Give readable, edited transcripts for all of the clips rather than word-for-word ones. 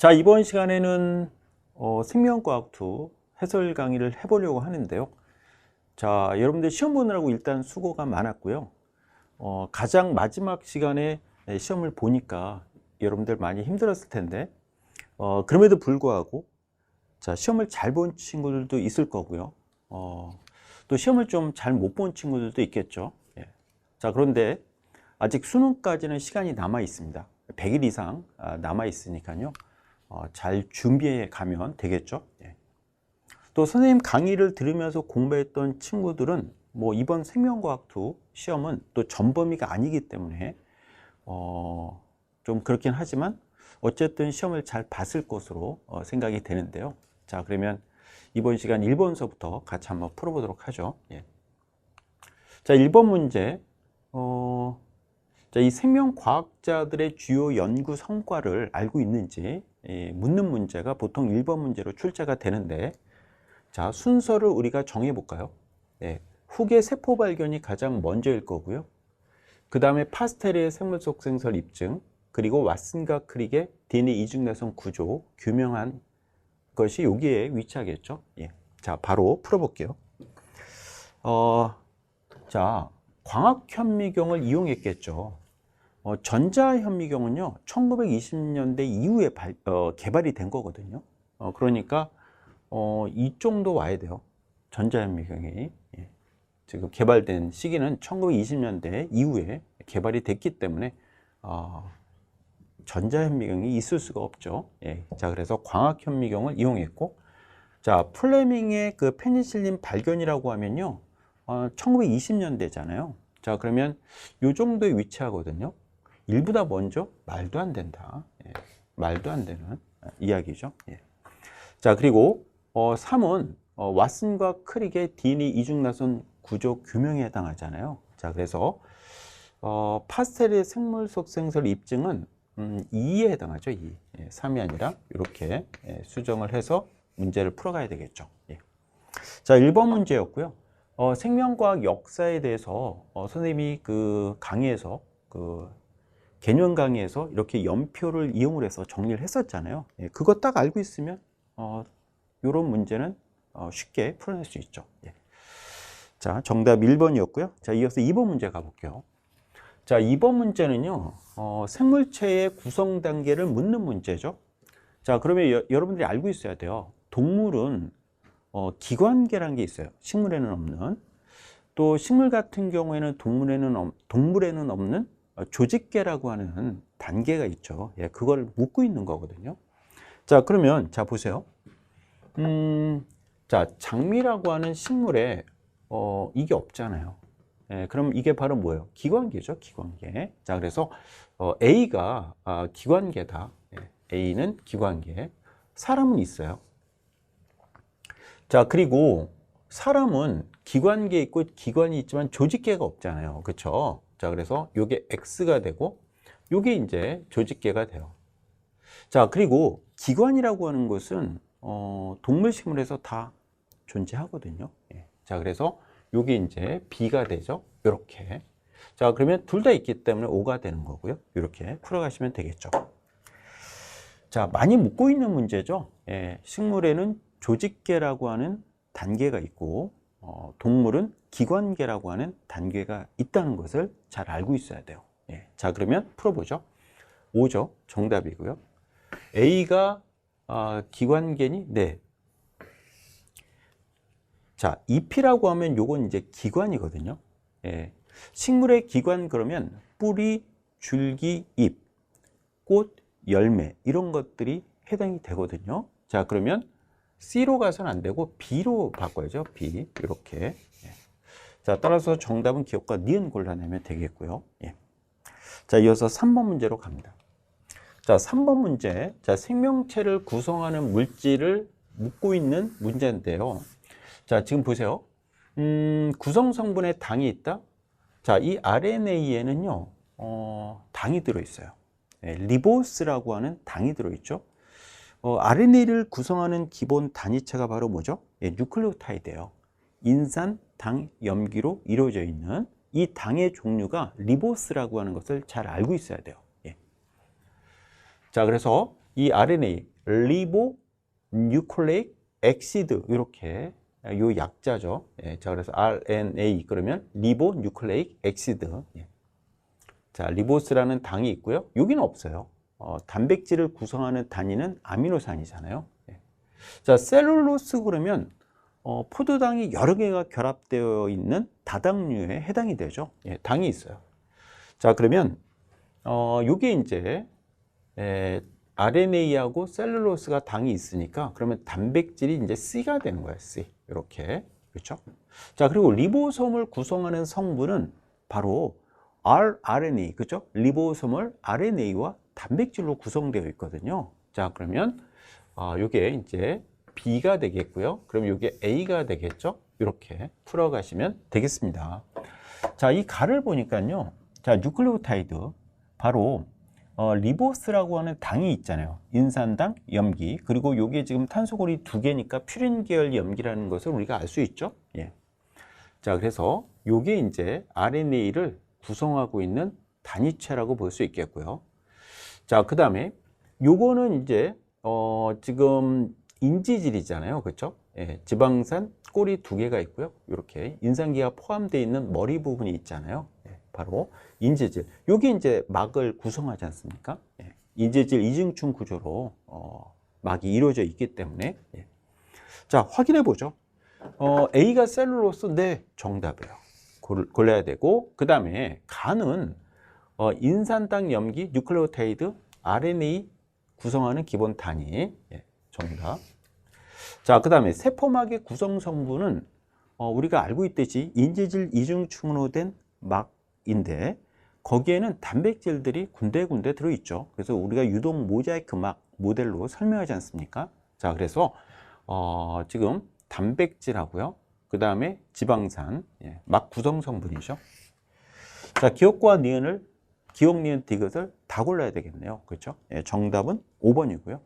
자, 이번 시간에는 생명과학2 해설 강의를 해보려고 하는데요. 자, 여러분들 시험 보느라고 일단 수고가 많았고요. 가장 마지막 시간에 시험을 보니까 여러분들 많이 힘들었을 텐데, 그럼에도 불구하고 자, 시험을 잘 본 친구들도 있을 거고요. 또 시험을 좀 잘 못 본 친구들도 있겠죠. 예. 자, 그런데 아직 수능까지는 시간이 남아 있습니다. 100일 이상 남아 있으니까요. 잘 준비해 가면 되겠죠. 예. 또 선생님 강의를 들으면서 공부했던 친구들은 뭐 이번 생명과학2 시험은 또 전범위가 아니기 때문에 좀 그렇긴 하지만 어쨌든 시험을 잘 봤을 것으로 생각이 되는데요. 자, 그러면 이번 시간 1번서부터 같이 한번 풀어보도록 하죠. 예. 자, 1번 문제. 자, 이 생명과학자들의 주요 연구 성과를 알고 있는지 묻는 문제가 보통 1번 문제로 출제가 되는데, 자, 순서를 우리가 정해 볼까요? 네, 훅의 세포 발견이 가장 먼저일 거고요. 그 다음에 파스텔의 생물 속 생설 입증, 그리고 왓슨과 크릭의 DNA 이중내성 구조 규명한 것이 여기에 위치하겠죠. 예. 자, 바로 풀어볼게요. 자, 광학현미경을 이용했겠죠. 전자현미경은요 1920년대 이후에 개발이 된 거거든요. 그러니까 이 정도 와야 돼요. 전자현미경이 지금 개발된 시기는 1920년대 이후에 개발이 됐기 때문에 전자현미경이 있을 수가 없죠. 예. 자, 그래서 광학현미경을 이용했고, 자, 플레밍의 그 페니실린 발견이라고 하면요 1920년대잖아요. 자, 그러면 요 정도에 위치하거든요. 일보다 먼저 말도 안 된다. 예, 말도 안 되는 이야기죠. 예. 자, 그리고 3은 왓슨과 크릭의 DNA 이중나선 구조 규명에 해당하잖아요. 자, 그래서 파스텔의 생물 속 생설 입증은 2에 해당하죠. 2. 예, 3이 아니라 이렇게 수정을 해서 문제를 풀어가야 되겠죠. 예. 자, 1번 문제였고요. 생명과학 역사에 대해서 선생님이 그 강의에서 개념 강의에서 이렇게 연표를 이용을 해서 정리를 했었잖아요. 예, 그거 딱 알고 있으면 이런 문제는 쉽게 풀어낼 수 있죠. 예. 자, 정답 1번이었고요. 자, 이어서 2번 문제 가볼게요. 자, 2번 문제는요 생물체의 구성 단계를 묻는 문제죠. 자, 그러면 여러분들이 알고 있어야 돼요. 동물은 기관계라는 게 있어요. 식물에는 없는. 또 식물 같은 경우에는 동물에는 없는 조직계라고 하는 단계가 있죠. 예, 그걸 묻고 있는 거거든요. 자, 그러면 자 보세요. 자, 장미라고 하는 식물에 이게 없잖아요. 예, 그럼 이게 바로 뭐예요? 기관계죠, 기관계. 자, 그래서 A가 기관계다. 예, A는 기관계. 사람은 있어요. 자, 그리고 사람은 기관계 있고 기관이 있지만 조직계가 없잖아요. 그렇죠? 자, 그래서 요게 X가 되고 요게 이제 조직계가 돼요. 자, 그리고 기관이라고 하는 것은 동물 식물에서 다 존재하거든요. 예. 자, 그래서 요게 이제 B가 되죠. 이렇게. 자, 그러면 둘 다 있기 때문에 O가 되는 거고요. 이렇게 풀어가시면 되겠죠. 자, 많이 묻고 있는 문제죠. 예. 식물에는 조직계라고 하는 단계가 있고 동물은 기관계라고 하는 단계가 있다는 것을 잘 알고 있어야 돼요. 예. 자, 그러면 풀어보죠. 5죠. 정답이고요. A가 기관계니? 네. 자, 잎이라고 하면 요건 이제 기관이거든요. 예. 식물의 기관 그러면 뿌리, 줄기, 잎, 꽃, 열매 이런 것들이 해당이 되거든요. 자, 그러면 C로 가서는 안 되고 B로 바꿔야죠. B 이렇게. 예. 자, 따라서 정답은 기억과 니은 골라내면 되겠고요. 예. 자, 이어서 3번 문제로 갑니다. 자, 3번 문제. 자, 생명체를 구성하는 물질을 묻고 있는 문제인데요. 자, 지금 보세요. 구성 성분에 당이 있다. 자, 이 RNA에는요, 당이 들어있어요. 네, 리보스라고 하는 당이 들어있죠. RNA를 구성하는 기본 단위체가 바로 뭐죠? 예, 뉴클레오타이드예요. 인산, 당, 염기로 이루어져 있는 이 당의 종류가 리보스라고 하는 것을 잘 알고 있어야 돼요. 예. 자, 그래서 이 RNA, 리보 뉴클레익 엑시드 이렇게 요 약자죠. 예, 자 그래서 RNA 그러면 리보 뉴클레익 엑시드. 예. 자 리보스라는 당이 있고요. 여기는 없어요. 단백질을 구성하는 단위는 아미노산이잖아요. 예. 자 셀룰로스 그러면 포도당이 여러 개가 결합되어 있는 다당류에 해당이 되죠. 예, 당이 있어요. 자 그러면 요게 이제 RNA하고 셀룰로스가 당이 있으니까 그러면 단백질이 이제 C가 되는 거예요. C 이렇게 그렇죠? 자 그리고 리보솜을 구성하는 성분은 바로 rRNA 그렇죠? 리보솜을 RNA와 단백질로 구성되어 있거든요. 자 그러면 요게 이제 B가 되겠고요. 그럼 요게 A가 되겠죠? 이렇게 풀어가시면 되겠습니다. 자 이 가를 보니까요. 자 뉴클레오타이드 바로 리보스라고 하는 당이 있잖아요. 인산당, 염기. 그리고 요게 지금 탄소골이 2개니까 퓨린 계열 염기라는 것을 우리가 알 수 있죠. 예. 자, 그래서 요게 이제 RNA를 구성하고 있는 단위체라고 볼 수 있겠고요. 자, 그 다음에 요거는 이제 지금 인지질이잖아요. 그렇죠? 예, 지방산 꼬리 2개가 있고요. 이렇게 인산기가 포함되어 있는 머리 부분이 있잖아요. 예, 바로 인지질. 요게 이제 막을 구성하지 않습니까? 예, 인지질 이중층 구조로 막이 이루어져 있기 때문에 예. 자, 확인해 보죠. A가 셀룰로스 네, 정답이에요. 골라야 되고 그 다음에 간은 인산당 염기 뉴클레오타이드 RNA 구성하는 기본 단위 예, 정답. 자, 그 다음에 세포막의 구성 성분은 우리가 알고 있듯이 인지질 이중층으로 된 막인데 거기에는 단백질들이 군데군데 들어있죠. 그래서 우리가 유독 모자이크 막 모델로 설명하지 않습니까? 자, 그래서 지금 단백질하고요. 그 다음에 지방산, 예, 막 구성 성분이죠. 자, 기억과 니은을, 기억, 니은, 디귿을 다 골라야 되겠네요. 그렇죠? 예, 정답은 5번이고요.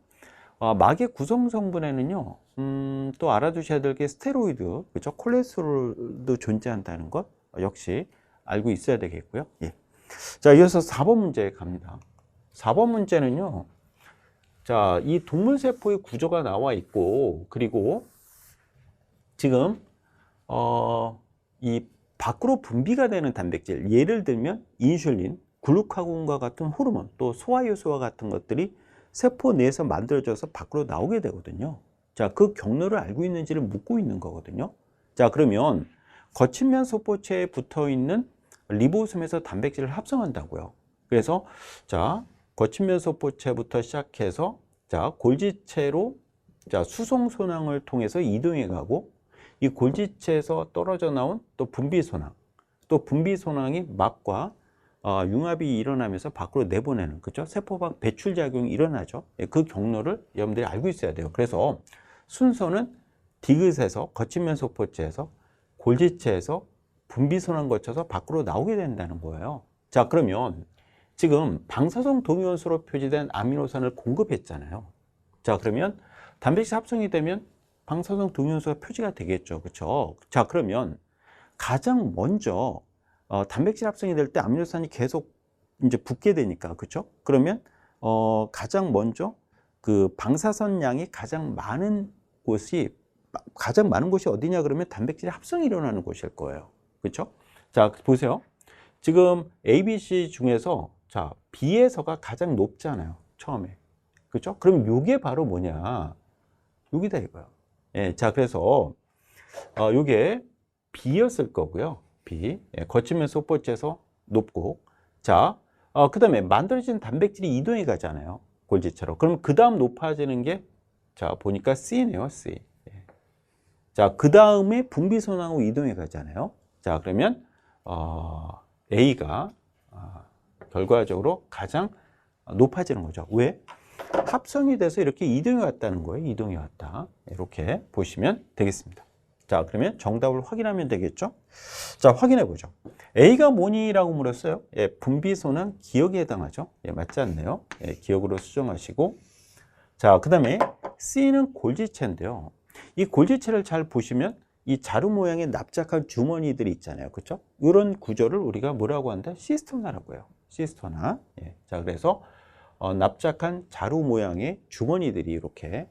막의 구성 성분에는요, 또 알아두셔야 될 게 스테로이드, 그렇죠? 콜레스테롤도 존재한다는 것 역시 알고 있어야 되겠고요. 예. 자, 이어서 4번 문제 갑니다. 4번 문제는요, 자, 이 동물세포의 구조가 나와 있고, 그리고 지금, 이 밖으로 분비가 되는 단백질, 예를 들면 인슐린, 글루카곤과 같은 호르몬, 또 소화효소와 같은 것들이 세포 내에서 만들어져서 밖으로 나오게 되거든요. 자, 그 경로를 알고 있는지를 묻고 있는 거거든요. 자, 그러면 거친면 소포체에 붙어 있는 리보솜에서 단백질을 합성한다고요. 그래서 자, 거친면 소포체부터 시작해서 자, 골지체로 자, 수송소낭을 통해서 이동해 가고 이 골지체에서 떨어져 나온 또 분비소낭, 또 분비소낭이 막과 융합이 일어나면서 밖으로 내보내는 그죠? 세포밖 배출 작용이 일어나죠. 그 경로를 여러분들이 알고 있어야 돼요. 그래서 순서는 디귿에서 거친면 소포체에서 골지체에서 분비소낭 거쳐서 밖으로 나오게 된다는 거예요. 자, 그러면 지금 방사성 동위원소로 표시된 아미노산을 공급했잖아요. 자, 그러면 단백질 합성이 되면 방사성 동위원소가 표시가 되겠죠. 그렇죠? 자, 그러면 가장 먼저 단백질 합성이 될 때 아미노산이 계속 이제 붙게 되니까 그렇죠? 그러면 가장 먼저 그 방사선 양이 가장 많은 곳이 어디냐 그러면 단백질 합성이 일어나는 곳일 거예요. 그렇죠? 자, 보세요. 지금 A, B, C 중에서 자, B에서가 가장 높잖아요. 처음에. 그렇죠? 그럼 요게 바로 뭐냐? 여기다 이거요. 예, 자, 그래서 요게 B였을 거고요. B. 예, 거치면 소포체에서 높고. 자, 그 다음에 만들어진 단백질이 이동해 가잖아요. 골지체로. 그럼 그 다음 높아지는 게, 자, 보니까 C네요. C. 예. 자, 그 다음에 분비소낭으로 이동해 가잖아요. 자, 그러면, A가 결과적으로 가장 높아지는 거죠. 왜? 합성이 돼서 이렇게 이동해 왔다는 거예요. 이동해 왔다. 이렇게 보시면 되겠습니다. 자, 그러면 정답을 확인하면 되겠죠? 자, 확인해 보죠. A가 뭐니라고 물었어요? 예, 분비소는 기억에 해당하죠? 예, 맞지 않네요. 예, 기억으로 수정하시고. 자, 그 다음에 C는 골지체인데요. 이 골지체를 잘 보시면 이 자루 모양의 납작한 주머니들이 있잖아요. 그렇죠? 이런 구조를 우리가 뭐라고 한다? 시스토나라고 해요. 시스토나. 예, 자, 그래서 납작한 자루 모양의 주머니들이 이렇게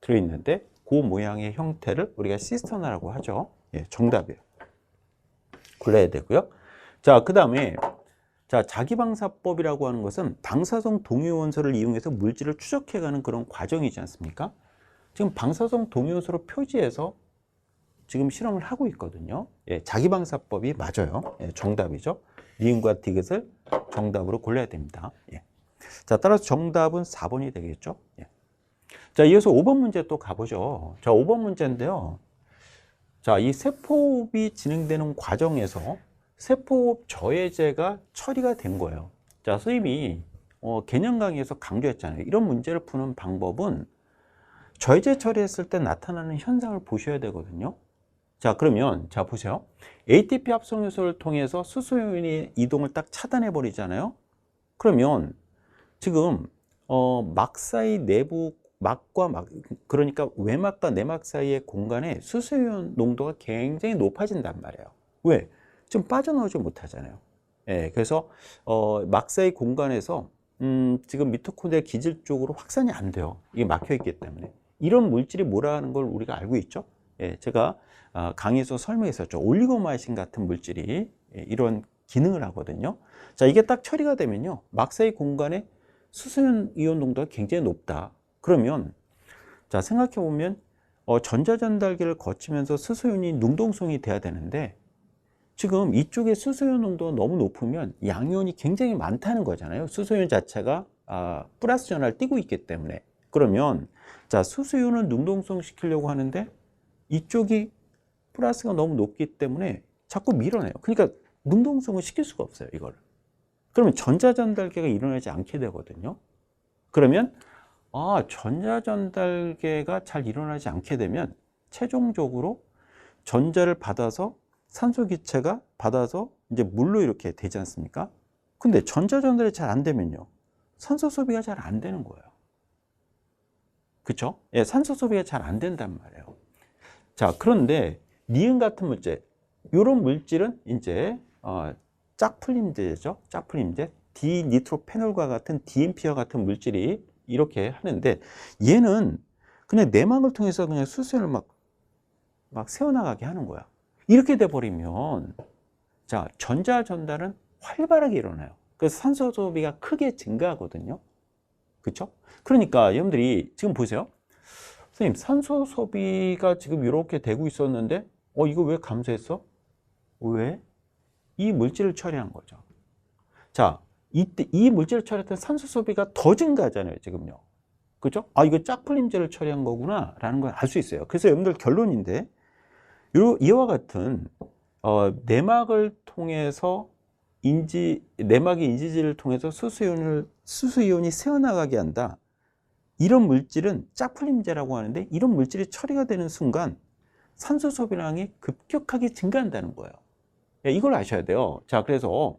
들어있는데 그 모양의 형태를 우리가 시스터나라고 하죠. 예, 정답이에요. 골라야 되고요. 자, 그 다음에 자, 자기방사법이라고 하는 것은 방사성 동위원소를 이용해서 물질을 추적해가는 그런 과정이지 않습니까? 지금 방사성 동위원소로 표지해서 지금 실험을 하고 있거든요. 예, 자기방사법이 맞아요. 예, 정답이죠. 니은과 디귿을 정답으로 골라야 됩니다. 예. 자, 따라서 정답은 4번이 되겠죠. 예. 자, 이어서 5번 문제 또 가보죠. 자, 5번 문제인데요. 자, 이 세포호흡이 진행되는 과정에서 세포호흡 저해제가 처리가 된 거예요. 자, 선생님이 개념 강의에서 강조했잖아요. 이런 문제를 푸는 방법은 저해제 처리했을 때 나타나는 현상을 보셔야 되거든요. 자, 그러면 자 보세요. ATP 합성 요소를 통해서 수소이온의 이동을 딱 차단해 버리잖아요. 그러면 지금 막 사이 내부 막과 막, 그러니까 외막과 내막 사이의 공간에 수소이온 농도가 굉장히 높아진단 말이에요. 왜? 지금 빠져나오지 못하잖아요. 예, 그래서 막 사이 공간에서 지금 미토콘드리아 기질 쪽으로 확산이 안 돼요. 이게 막혀 있기 때문에. 이런 물질이 뭐라는 걸 우리가 알고 있죠. 예, 제가 강의에서 설명했었죠. 올리고마이신 같은 물질이 이런 기능을 하거든요. 자, 이게 딱 처리가 되면요. 막 사이 공간에 수소이온 이온 농도가 굉장히 높다. 그러면 자, 생각해 보면 전자전달기를 거치면서 수소이온이 능동성이 돼야 되는데 지금 이쪽에 수소이온 농도가 너무 높으면 양이온이 굉장히 많다는 거잖아요. 수소이온 자체가 플러스 전하를 띠고 있기 때문에. 그러면 자, 수소이온을 능동성 시키려고 하는데 이쪽이 플러스가 너무 높기 때문에 자꾸 밀어내요. 그러니까 능동성을 시킬 수가 없어요, 이걸. 그러면 전자전달계가 일어나지 않게 되거든요. 그러면 전자전달계가 잘 일어나지 않게 되면 최종적으로 전자를 받아서 산소 기체가 받아서 이제 물로 이렇게 되지 않습니까? 근데 전자 전달이 잘 안 되면요. 산소 소비가 잘 안 되는 거예요. 그쵸? 예, 산소 소비가 잘 안 된단 말이에요. 자, 그런데 니은 같은 물질, 이런 물질은 이제 짝풀림제죠. 짝풀림제. 디니트로페놀과 같은 DMP와 같은 물질이 이렇게 하는데 얘는 그냥 내막을 통해서 그냥 수소연을 막 새어나가게 하는 거야. 이렇게 돼 버리면 자, 전자 전달은 활발하게 일어나요. 그래서 산소 소비가 크게 증가하거든요. 그렇죠? 그러니까 여러분들이 지금 보세요. 선생님, 산소 소비가 지금 이렇게 되고 있었는데 이거 왜 감소했어? 왜? 이 물질을 처리한 거죠. 자, 이때 이 물질을 처리했던 산소 소비가 더 증가하잖아요, 지금요. 그죠? 이거 짝풀림제를 처리한 거구나 라는 걸 알 수 있어요. 그래서 여러분들 결론인데 이와 같은 내막을 통해서 내막의 인지질을 통해서 수소이온이 새어나가게 한다. 이런 물질은 짝풀림제라고 하는데 이런 물질이 처리가 되는 순간 산소 소비량이 급격하게 증가한다는 거예요. 이걸 아셔야 돼요. 자, 그래서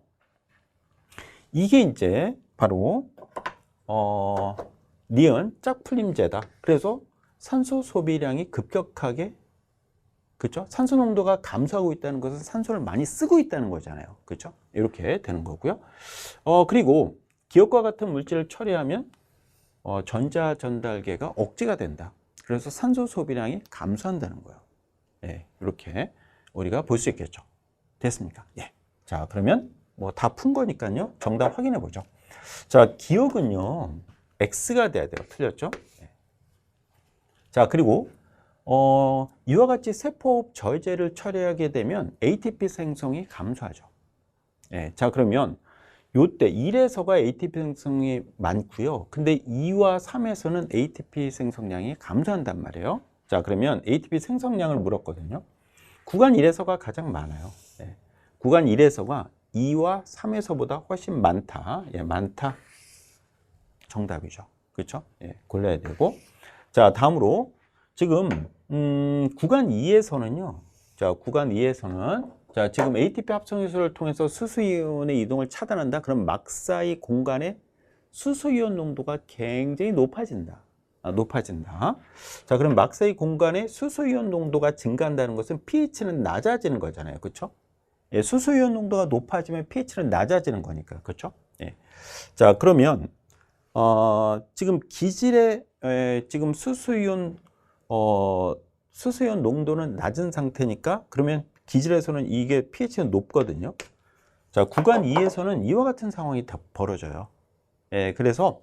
이게 이제 바로 니은 짝풀림제다. 그래서 산소 소비량이 급격하게, 그렇죠? 산소 농도가 감소하고 있다는 것은 산소를 많이 쓰고 있다는 거잖아요. 그렇죠? 이렇게 되는 거고요. 그리고 기억과 같은 물질을 처리하면 전자 전달계가 억제가 된다. 그래서 산소 소비량이 감소한다는 거예요. 예, 이렇게 우리가 볼 수 있겠죠. 됐습니까? 예. 자, 그러면 뭐 다 푼 거니까요. 정답 확인해 보죠. 자, 기억은요. X가 돼야 돼요. 틀렸죠? 예. 자, 그리고 이와 같이 세포호흡 저해제를 처리하게 되면 ATP 생성이 감소하죠. 예, 자, 그러면 요때 1에서가 ATP 생성이 많고요. 근데 2와 3에서는 ATP 생성량이 감소한단 말이에요. 자, 그러면 ATP 생성량을 물었거든요. 구간 1에서가 가장 많아요. 예, 구간 1에서가 2와 3에서보다 훨씬 많다. 예, 많다. 정답이죠. 그렇죠? 예, 골라야 되고. 자, 다음으로 지금 구간 2에서는요. 자, 구간 2에서는 자, 지금 ATP 합성 요소를 통해서 수소이온의 이동을 차단한다. 그럼 막 사이 공간에 수소이온 농도가 굉장히 높아진다. 높아진다. 자, 그럼 막 사이 공간에 수소이온 농도가 증가한다는 것은 pH는 낮아지는 거잖아요. 그렇죠? 예, 수소이온 농도가 높아지면 pH는 낮아지는 거니까. 그렇죠? 예. 자, 그러면 지금 기질의 지금 수소이온 수소이온 농도는 낮은 상태니까 그러면 기질에서는 이게 pH는 높거든요. 자, 구간 2에서는 이와 같은 상황이 다 벌어져요. 그래서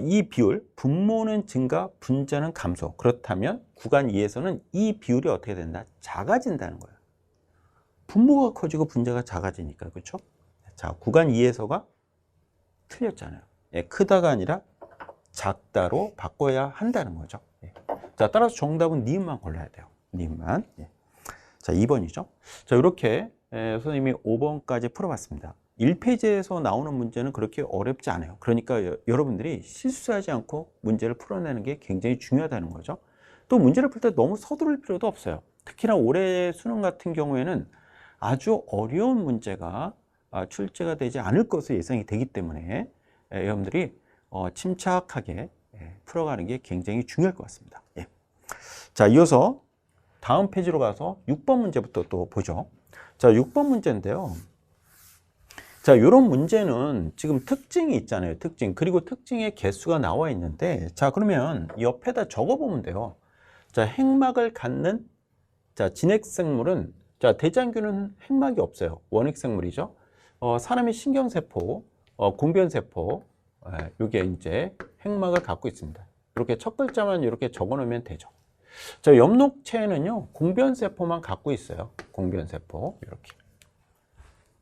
이 비율, 분모는 증가, 분자는 감소. 그렇다면 구간 2에서는 이 비율이 어떻게 된다? 작아진다는 거예요. 분모가 커지고 분자가 작아지니까, 그렇죠? 자, 구간 2에서가 틀렸잖아요. 크다가 아니라 작다로 바꿔야 한다는 거죠. 자, 따라서 정답은 니은만 골라야 돼요. 니은만. 자, 2번이죠. 자, 이렇게 선생님이 5번까지 풀어봤습니다. 1페이지에서 나오는 문제는 그렇게 어렵지 않아요. 그러니까 여러분들이 실수하지 않고 문제를 풀어내는 게 굉장히 중요하다는 거죠. 또 문제를 풀 때 너무 서두를 필요도 없어요. 특히나 올해 수능 같은 경우에는 아주 어려운 문제가 출제가 되지 않을 것으로 예상이 되기 때문에 여러분들이 침착하게 풀어가는 게 굉장히 중요할 것 같습니다. 자, 이어서 다음 페이지로 가서 6번 문제부터 또 보죠. 자, 6번 문제인데요. 자, 이런 문제는 지금 특징이 있잖아요. 특징. 그리고 특징의 개수가 나와 있는데, 자, 그러면 옆에다 적어보면 돼요. 자, 핵막을 갖는, 자, 진핵생물은, 자, 대장균은 핵막이 없어요. 원핵생물이죠. 사람의 신경세포, 공변세포, 요게 이제 핵막을 갖고 있습니다. 이렇게 첫 글자만 이렇게 적어 놓으면 되죠. 자, 엽록체에는요, 공변세포만 갖고 있어요. 공변세포. 이렇게.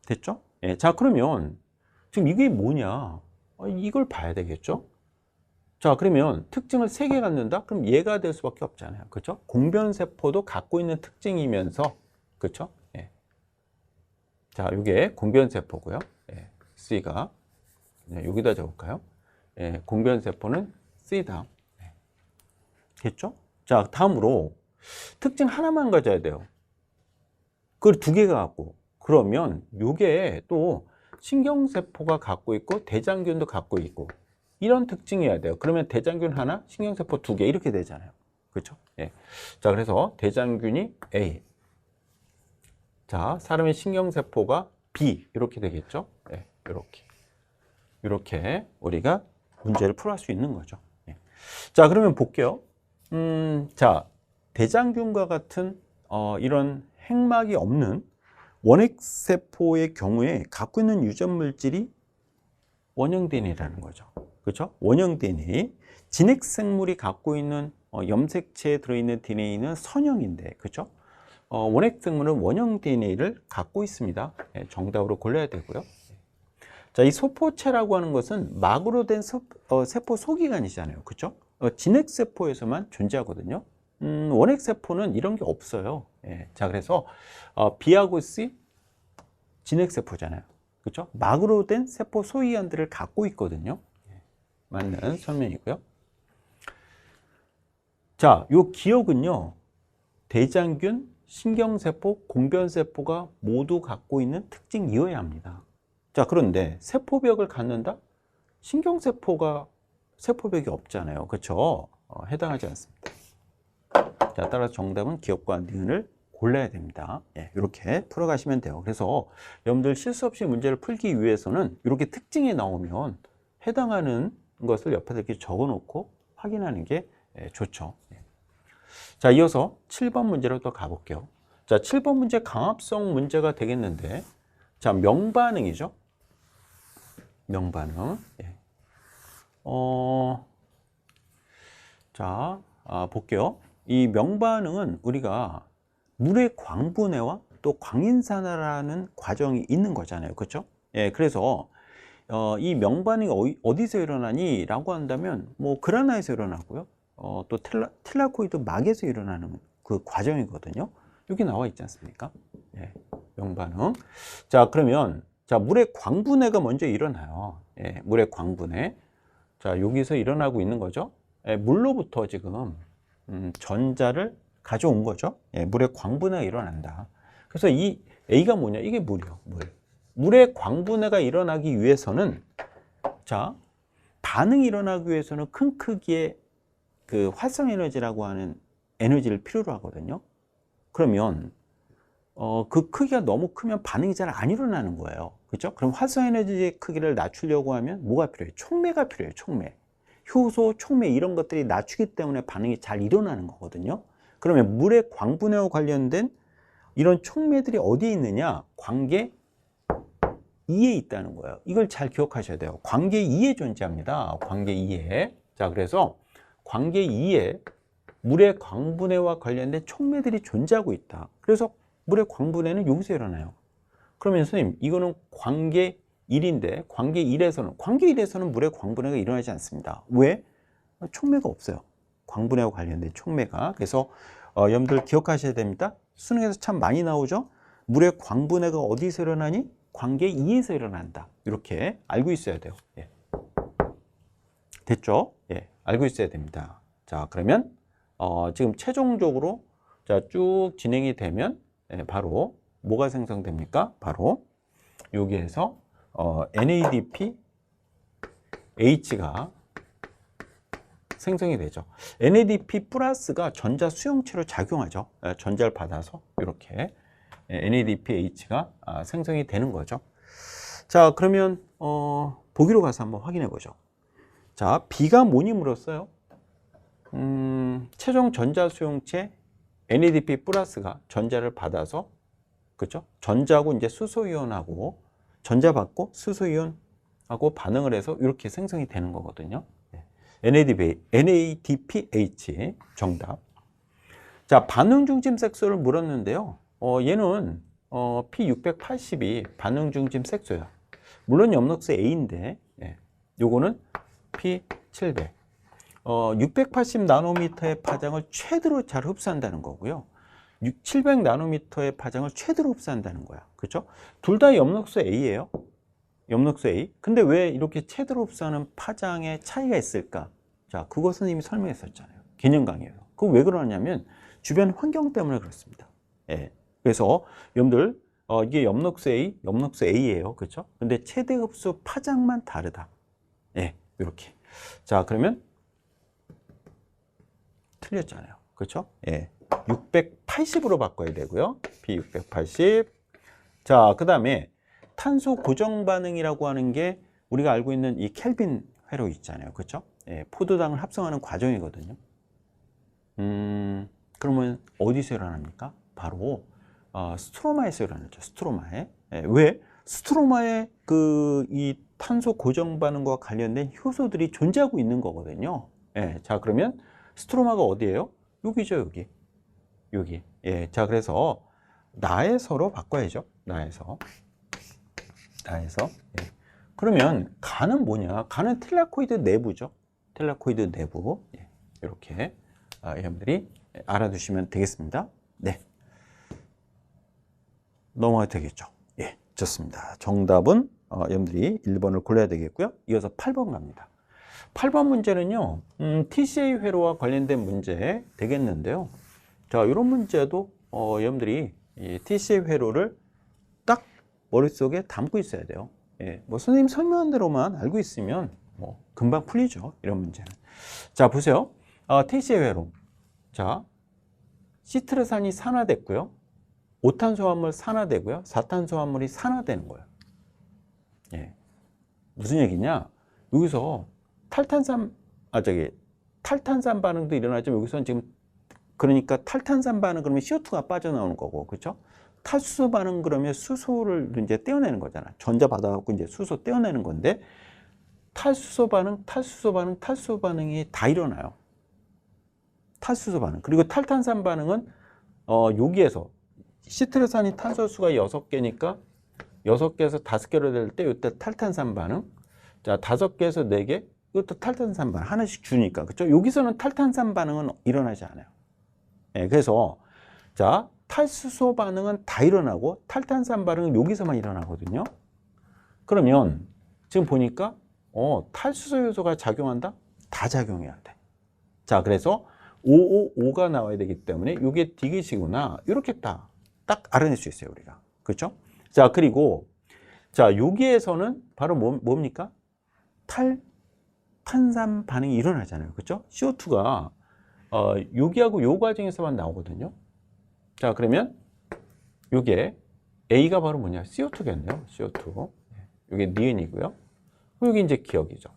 됐죠? 자, 그러면 지금 이게 뭐냐? 이걸 봐야 되겠죠? 자, 그러면 특징을 3개 갖는다? 그럼 얘가 될 수밖에 없잖아요. 그렇죠? 공변세포도 갖고 있는 특징이면서, 그렇죠? 자, 이게 공변세포고요. C가 여기다 적을까요? 공변세포는 C다. 됐죠? 자, 다음으로 특징 하나만 가져야 돼요. 그걸 2개가 갖고. 그러면 이게 또 신경세포가 갖고 있고 대장균도 갖고 있고 이런 특징이어야 돼요. 그러면 대장균 하나, 신경세포 2개 이렇게 되잖아요. 그렇죠? 자, 그래서 대장균이 A. 자, 사람의 신경세포가 B 이렇게 되겠죠? 이렇게 우리가 문제를 풀어갈 수 있는 거죠. 자, 그러면 볼게요. 자, 대장균과 같은 이런 핵막이 없는 원핵세포의 경우에 갖고 있는 유전 물질이 원형 DNA라는 거죠. 그렇죠? 원형 DNA. 진핵생물이 갖고 있는 염색체에 들어있는 DNA는 선형인데, 그렇죠? 원핵생물은 원형 DNA를 갖고 있습니다. 정답으로 골라야 되고요. 자, 이 소포체라고 하는 것은 막으로 된 세포 소기관이잖아요. 그렇죠? 진핵세포에서만 존재하거든요. 원핵세포는 이런 게 없어요. 자, 그래서 B하고 C 진핵세포잖아요. 그렇죠? 막으로 된 세포 소위원들을 갖고 있거든요. 맞는 설명이고요. 자, 요 기억은요. 대장균, 신경세포, 공변세포가 모두 갖고 있는 특징이어야 합니다. 자, 그런데 세포벽을 갖는다? 신경세포가 세포벽이 없잖아요. 그렇죠? 해당하지 않습니다. 자, 따라서 정답은 기억과 니은을 골라야 됩니다. 이렇게 풀어가시면 돼요. 그래서 여러분들 실수 없이 문제를 풀기 위해서는 이렇게 특징이 나오면 해당하는 것을 옆에다 이렇게 적어 놓고 확인하는 게 좋죠. 자, 이어서 7번 문제로 또 가볼게요. 자, 7번 문제 강압성 문제가 되겠는데, 자, 명반응이죠. 명반응. 자, 볼게요. 이 명반응은 우리가 물의 광분해와 또 광인산화라는 과정이 있는 거잖아요. 그렇죠? 그래서 이 명반응이 어디서 일어나니? 라고 한다면 뭐 그라나에서 일어나고요. 또 틸라코이드 막에서 일어나는 그 과정이거든요. 여기 나와 있지 않습니까? 명반응. 자, 그러면 자, 물의 광분해가 먼저 일어나요. 물의 광분해. 자, 여기서 일어나고 있는 거죠. 물로부터 지금 전자를 가져온 거죠. 물의 광분해가 일어난다. 그래서 이 A가 뭐냐? 이게 물이요. 물의 광분해가 일어나기 위해서는, 자, 반응이 일어나기 위해서는 큰 크기의 그 활성 에너지라고 하는 에너지를 필요로 하거든요. 그러면 그 크기가 너무 크면 반응이 잘 안 일어나는 거예요. 그렇죠? 그럼 활성 에너지의 크기를 낮추려고 하면 뭐가 필요해요? 촉매가 필요해요. 촉매. 효소, 촉매 이런 것들이 낮추기 때문에 반응이 잘 일어나는 거거든요. 그러면 물의 광분해와 관련된 이런 촉매들이 어디에 있느냐? 관계 2에 있다는 거예요. 이걸 잘 기억하셔야 돼요. 관계 2에 존재합니다. 관계 2에. 자, 그래서 관계 2에 물의 광분해와 관련된 촉매들이 존재하고 있다. 그래서 물의 광분해는 여기서 일어나요. 그러면 선생님, 이거는 관계 1인데 관계 1에서는 물의 광분해가 일어나지 않습니다. 왜? 촉매가 없어요. 광분해와 관련된 촉매가. 그래서 여러분들 기억하셔야 됩니다. 수능에서 참 많이 나오죠. 물의 광분해가 어디서 일어나니? 관계 2에서 일어난다. 이렇게 알고 있어야 돼요. 예. 됐죠? 예, 알고 있어야 됩니다. 자, 그러면 지금 최종적으로 자, 쭉 진행이 되면 바로 뭐가 생성됩니까? 바로 여기에서 NADP H가 생성이 되죠. NADP 플러스가 전자 수용체로 작용하죠. 전자를 받아서 이렇게 NADP H가 생성이 되는 거죠. 자, 그러면 보기로 가서 한번 확인해 보죠. 자, B가 뭐니 물었어요. 최종 전자 수용체 NADP 플러스가 전자를 받아서, 그렇죠? 전자하고 이제 수소이온하고 전자 받고 수소이온하고 반응을 해서 이렇게 생성이 되는 거거든요. NADPH 정답. 자, 반응 중심 색소를 물었는데요. 얘는 P680이 반응 중심 색소야. 물론 엽록소 A인데 요거는 P700. 680 나노미터의 파장을 최대로 잘 흡수한다는 거고요. 700 나노미터의 파장을 최대로 흡수한다는 거야. 그렇죠? 둘 다 엽록소 A예요. 엽록소 A. 근데 왜 이렇게 최대로 흡수하는 파장의 차이가 있을까? 자, 그것은 이미 설명했었잖아요. 개념 강의에서. 그거 왜 그러냐면 주변 환경 때문에 그렇습니다. 예. 그래서 여러분들 이게 엽록소 A예요. 그렇죠? 근데 최대 흡수 파장만 다르다. 예. 이렇게. 자, 그러면 틀렸잖아요. 그렇죠? 예. 680으로 바꿔야 되고요. P680. 자, 그 다음에 탄소 고정 반응이라고 하는 게 우리가 알고 있는 이 켈빈 회로 있잖아요. 그렇죠? 예, 포도당을 합성하는 과정이거든요. 그러면 어디서 일어납니까? 바로 스트로마에서 일어나죠. 스트로마에. 예, 왜? 스트로마에 이 탄소 고정 반응과 관련된 효소들이 존재하고 있는 거거든요. 예, 자, 그러면 스트로마가 어디예요? 여기죠, 여기. 여기. 예, 자, 그래서 나에서로 바꿔야죠. 나에서. 예. 그러면 간은 뭐냐? 간은 텔라코이드 내부죠. 텔라코이드 내부. 예, 이렇게 여러분들이 알아두시면 되겠습니다. 네. 넘어가도 되겠죠. 예, 좋습니다. 정답은 여러분들이 1번을 골라야 되겠고요. 이어서 8번 갑니다. 8번 문제는요, TCA 회로와 관련된 문제 되겠는데요. 자, 이런 문제도 여러분들이 이 TCA 회로를 딱 머릿속에 담고 있어야 돼요. 예, 뭐 선생님 설명한 대로만 알고 있으면 뭐 금방 풀리죠. 이런 문제는. 자, 보세요. TCA 회로. 자, 시트르산이 산화됐고요. 5탄소화물 산화되고요. 4탄소화물이 산화되는 거예요. 예. 무슨 얘기냐? 여기서 탈탄산 반응도 일어나지만 여기서는 지금 그러니까 탈탄산 반응 그러면 CO2가 빠져나오는 거고, 그렇죠? 탈수소 반응 그러면 수소를 이제 떼어내는 거잖아. 전자 받아갖고 이제 수소 떼어내는 건데 탈수소 반응이 다 일어나요. 탈수소 반응. 그리고 탈탄산 반응은 여기에서 시트르산이 탄소수가 6개니까 6개에서 5개로 될 때 이때 탈탄산 반응. 자, 5개에서 4개. 이것도 탈탄산 반응 하나씩 주니까. 그렇죠? 여기서는 탈탄산 반응은 일어나지 않아요. 예, 그래서 자, 탈수소 반응은 다 일어나고 탈탄산 반응은 여기서만 일어나거든요. 그러면 지금 보니까 탈수소 요소가 작용한다? 다 작용해야 돼. 자, 그래서 555가 나와야 되기 때문에 이게 디귿이구나. 이렇게 딱 알아낼 수 있어요, 우리가. 그렇죠? 자, 그리고 자, 여기에서는 바로 뭡니까? 탈탄산 반응이 일어나잖아요. 그렇죠? CO2가 여기하고 요 과정에서만 나오거든요. 자, 그러면 요게 A가 바로 뭐냐? CO2겠네요. CO2. 이게 니은이고요. 여기 이제 기억이죠.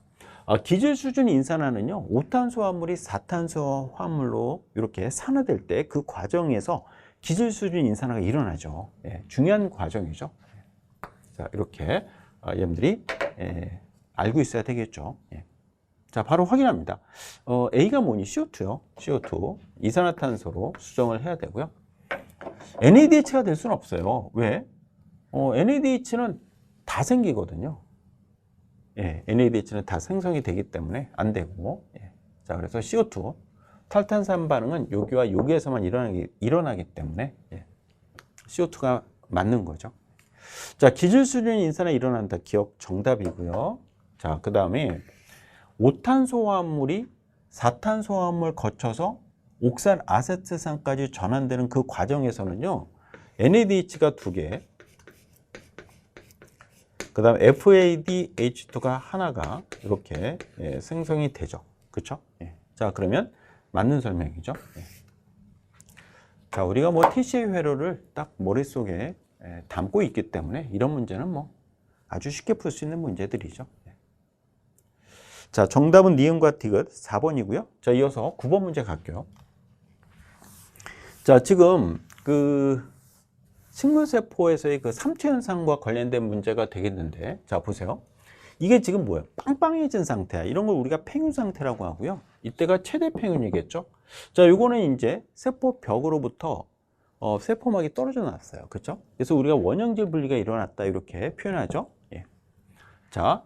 기질 수준 인산화는요, 5탄소 화물이 4탄소 화물로 이렇게 산화될 때 그 과정에서 기질 수준 인산화가 일어나죠. 예, 중요한 과정이죠. 자, 이렇게 여러분들이 알고 있어야 되겠죠. 예. 자, 바로 확인합니다. A가 뭐니? CO2요. CO2. 이산화탄소로 수정을 해야 되고요. NADH가 될 수는 없어요. 왜? NADH는 다 생기거든요. 예, NADH는 다 생성이 되기 때문에 안 되고. 예. 자, 그래서 CO2. 탈탄산 반응은 여기와 여기에서만 일어나기 때문에 예. CO2가 맞는 거죠. 자, 기질 수준 인산화 일어난다. 기억 정답이고요. 자, 그 다음에 5탄소 화물이 4탄소 화물 거쳐서 옥산 아세트산까지 전환되는 그 과정에서는요, NADH가 2개, 그 다음 FADH2가 하나가 이렇게 생성이 되죠. 그쵸? 예. 자, 그러면 맞는 설명이죠. 예. 자, 우리가 뭐 TCA 회로를 딱 머릿속에 담고 있기 때문에 이런 문제는 뭐 아주 쉽게 풀 수 있는 문제들이죠. 자, 정답은 니은과 디귿 4번이고요. 자, 이어서 9번 문제 갈게요. 자, 지금 그 식물세포에서의 그 삼투 현상과 관련된 문제가 되겠는데, 자, 보세요. 이게 지금 뭐예요? 빵빵해진 상태야. 이런 걸 우리가 팽윤 상태라고 하고요. 이때가 최대 팽윤이겠죠. 자, 요거는 이제 세포 벽으로부터 세포막이 떨어져 나왔어요. 그렇죠? 그래서 우리가 원형질 분리가 일어났다 이렇게 표현하죠. 예. 자,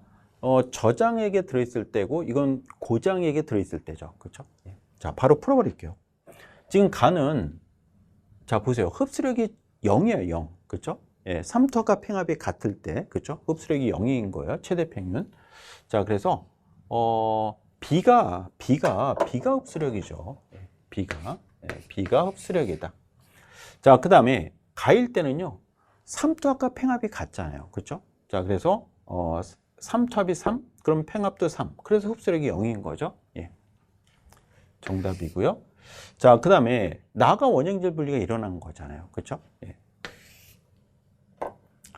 저장액에 들어있을 때고 이건 고장액에 들어있을 때죠. 그렇죠? 예. 자, 바로 풀어버릴게요. 지금 간은 자, 보세요. 흡수력이 0이에요. 0. 그렇죠? 예, 삼투압과 팽합이 같을 때, 그렇죠? 흡수력이 0인 거예요. 최대 팽윤. 자, 그래서 B가 흡수력이죠. 예, B가 흡수력이다. 자, 그 다음에 가일 때는요, 삼투압과 팽합이 같잖아요. 그렇죠? 자, 그래서 삼투압이 3, 그럼 팽합도 3. 그래서 흡수력이 0인 거죠. 예. 정답이고요. 자, 그 다음에 나가 원형질 분리가 일어난 거잖아요. 그렇죠? 예.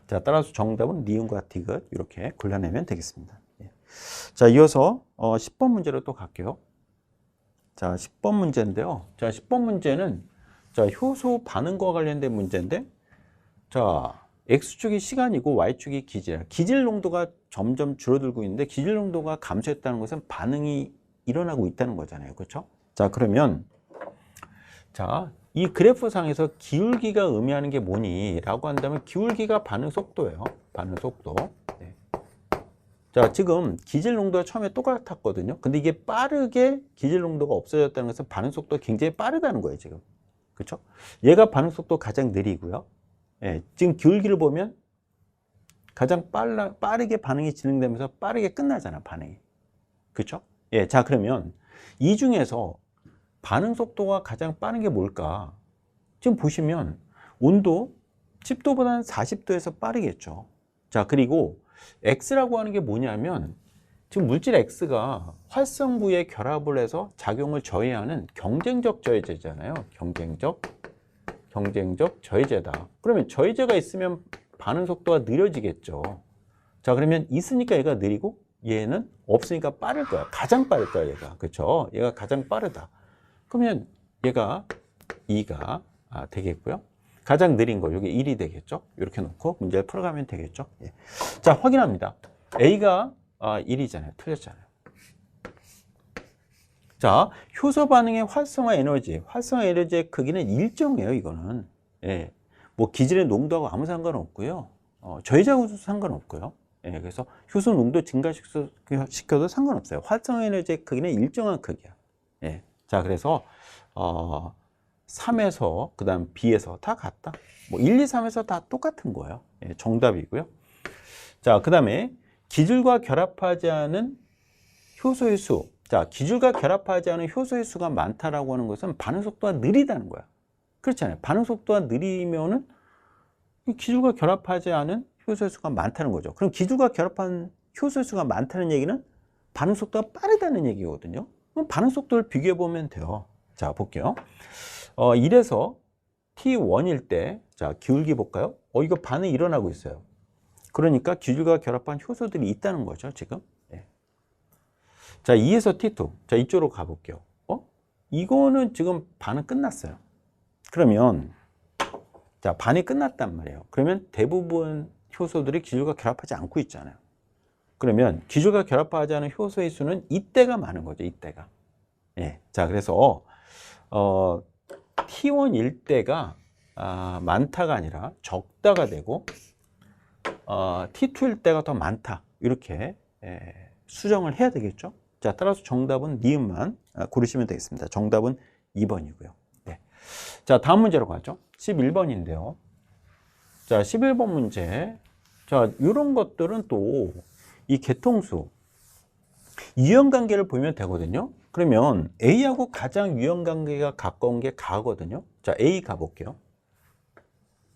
자, 따라서 정답은 니은과 디귿 이렇게 골라내면 되겠습니다. 예. 자, 이어서 10번 문제로 또 갈게요. 자, 10번 문제인데요. 자, 10번 문제는 자, 효소 반응과 관련된 문제인데, 자, X축이 시간이고 Y축이 기질. 기질 농도가 점점 줄어들고 있는데 기질 농도가 감소했다는 것은 반응이 일어나고 있다는 거잖아요. 그렇죠? 자, 그러면 자, 이 그래프상에서 기울기가 의미하는 게 뭐니? 라고 한다면 기울기가 반응 속도예요. 반응 속도. 네. 자, 지금 기질 농도가 처음에 똑같았거든요. 근데 이게 빠르게 기질 농도가 없어졌다는 것은 반응 속도가 굉장히 빠르다는 거예요, 지금. 그렇죠? 얘가 반응 속도 가장 느리고요. 예, 지금 기울기를 보면 가장 빠르게 반응이 진행되면서 빠르게 끝나잖아, 반응이. 그렇죠? 예, 자, 그러면 이 중에서 반응 속도가 가장 빠른 게 뭘까? 지금 보시면 온도 10도보다는 40도에서 빠르겠죠. 자, 그리고 X라고 하는 게 뭐냐면 지금 물질 X가 활성부에 결합을 해서 작용을 저해하는 경쟁적 저해제잖아요. 경쟁적 저해제다. 그러면 저해제가 있으면 반응 속도가 느려지겠죠. 자, 그러면 있으니까 얘가 느리고 얘는 없으니까 빠를 거야. 가장 빠를 거야, 얘가. 그렇죠? 얘가 가장 빠르다. 그러면 얘가 2가 되겠고요. 가장 느린 거, 여기 1이 되겠죠. 이렇게 놓고 문제를 풀어가면 되겠죠. 예. 자, 확인합니다. A가 1이잖아요. 틀렸잖아요. 자, 효소 반응의 활성화 에너지의 크기는 일정해요, 이거는. 예. 뭐 기질의 농도하고 아무 상관없고요. 저해자하고도 상관없고요. 예. 그래서 효소 농도 증가시켜도 상관없어요. 활성화 에너지의 크기는 일정한 크기야. 예. 자, 그래서 3에서 그 다음 B에서 다 같다. 뭐 1, 2, 3에서 다 똑같은 거예요. 예, 정답이고요. 자, 그 다음에 기질과 결합하지 않은 효소의 수. 자, 기질과 결합하지 않은 효소의 수가 많다라고 하는 것은 반응 속도가 느리다는 거야. 그렇잖아요. 반응 속도가 느리면은 기질과 결합하지 않은 효소의 수가 많다는 거죠. 그럼 기질과 결합한 효소의 수가 많다는 얘기는 반응 속도가 빠르다는 얘기거든요. 그럼 반응 속도를 비교해 보면 돼요. 자, 볼게요. 1에서 T1일 때, 자, 기울기 볼까요? 이거 반응이 일어나고 있어요. 그러니까 기질과 결합한 효소들이 있다는 거죠, 지금. 네. 자, 2에서 T2. 자, 이쪽으로 가볼게요. 이거는 지금 반은 끝났어요. 그러면, 자, 반이 끝났단 말이에요. 그러면 대부분 효소들이 기술과 결합하지 않고 있잖아요. 그러면 기술과 결합하지 않은 효소의 수는 이때가 많은 거죠, 이때가. 예. 자, 그래서, T1일 때가 많다가 아니라 적다가 되고, T2일 때가 더 많다. 이렇게 수정을 해야 되겠죠. 자, 따라서 정답은 니은만 고르시면 되겠습니다. 정답은 2번이고요. 네. 자, 다음 문제로 가죠. 11번인데요. 자, 11번 문제. 자, 이런 것들은 또 이 계통수, 유형관계를 보면 되거든요. 그러면 A하고 가장 유형관계가 가까운 게 가거든요. 자, A 가볼게요.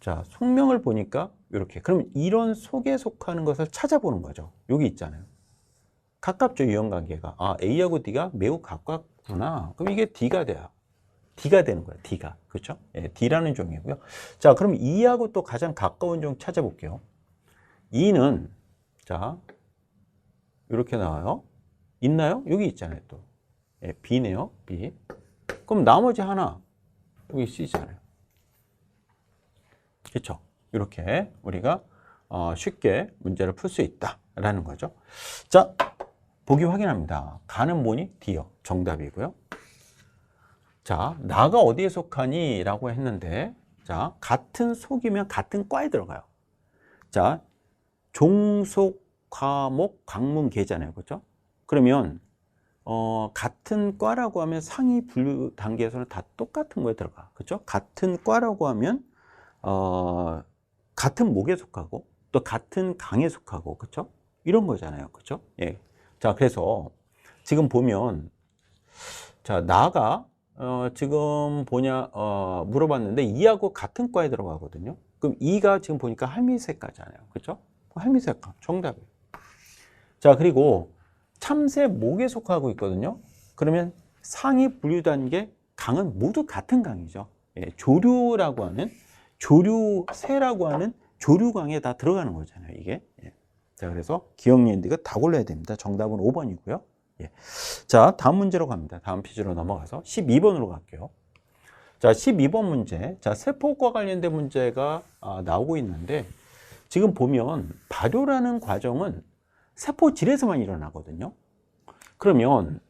자, 속명을 보니까 이렇게. 그럼 이런 속에 속하는 것을 찾아보는 거죠. 여기 있잖아요. 가깝죠, 유형관계가. 아, A하고 D가 매우 가깝구나. 그럼 이게 D가 돼요. D가 되는 거예요, D가. 그렇죠? 예, D라는 종이고요. 자, 그럼 E하고 또 가장 가까운 종 찾아볼게요. E는, 자, 이렇게 나와요. 있나요? 여기 있잖아요, 또. 예, B네요, B. 그럼 나머지 하나, 여기 C잖아요. 그렇죠? 이렇게 우리가 쉽게 문제를 풀 수 있다라는 거죠. 자, 보기 확인합니다. 가는 뭐니? D요. 정답이고요. 자, 나가 어디에 속하니? 라고 했는데, 자, 같은 속이면 같은 과에 들어가요. 자, 종속, 과목, 강문, 계잖아요. 그렇죠? 그러면 같은 과라고 하면 상위 분류 단계에서는 다 똑같은 거에 들어가. 그렇죠? 같은 과라고 하면 같은 목에 속하고 또 같은 강에 속하고, 그렇죠? 이런 거잖아요. 그렇죠? 예. 자, 그래서 지금 보면, 자, 나가 지금 물어봤는데 2하고 같은 과에 들어가거든요. 그럼 2가 지금 보니까 할미새과잖아요. 그렇죠? 할미새과 정답이에요. 자, 그리고 참새 목에 속하고 있거든요. 그러면 상위 분류 단계 강은 모두 같은 강이죠. 예, 조류라고 하는, 조류새라고 하는 조류강에 다 들어가는 거잖아요, 이게. 예. 자, 그래서 기억니은데 이거 다 골라야 됩니다. 정답은 5번이고요. 예. 자, 다음 문제로 갑니다. 다음 페이지로 넘어가서 12번으로 갈게요. 자, 12번 문제. 자, 세포과 관련된 문제가 나오고 있는데, 지금 보면 발효라는 과정은 세포질에서만 일어나거든요. 그러면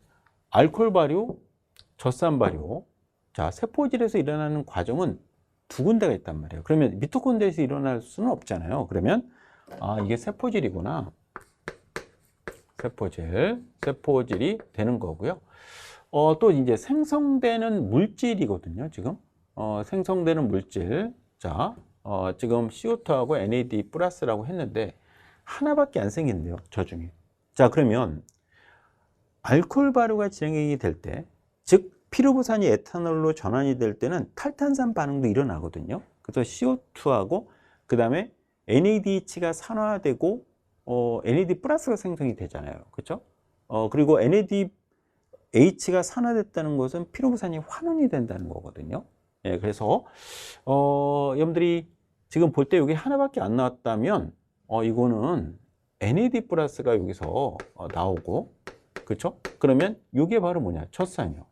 알코올 발효, 젖산 발효, 자, 세포질에서 일어나는 과정은 두 군데가 있단 말이에요. 그러면 미토콘드리아에서 일어날 수는 없잖아요. 그러면 이게 세포질이구나. 세포질이 되는 거고요. 또 이제 생성되는 물질이거든요. 지금 생성되는 물질. 자, 지금 CO2하고 NAD 플러스라고 했는데 하나밖에 안 생긴대요, 저 중에. 자, 그러면 알코올 발효가 진행이 될 때, 즉 피루부산이 에탄올로 전환이 될 때는 탈탄산 반응도 일어나거든요. 그래서 CO2하고 그 다음에 NADH가 산화되고 NAD 플러스가 생성이 되잖아요. 그렇죠? 그리고 NADH가 산화됐다는 것은 피루부산이 환원이 된다는 거거든요. 예, 그래서 여러분들이 지금 볼 때 여기 하나밖에 안 나왔다면 이거는 NAD 플러스가 여기서 나오고, 그렇죠? 그러면 이게 바로 뭐냐? 젖산이요.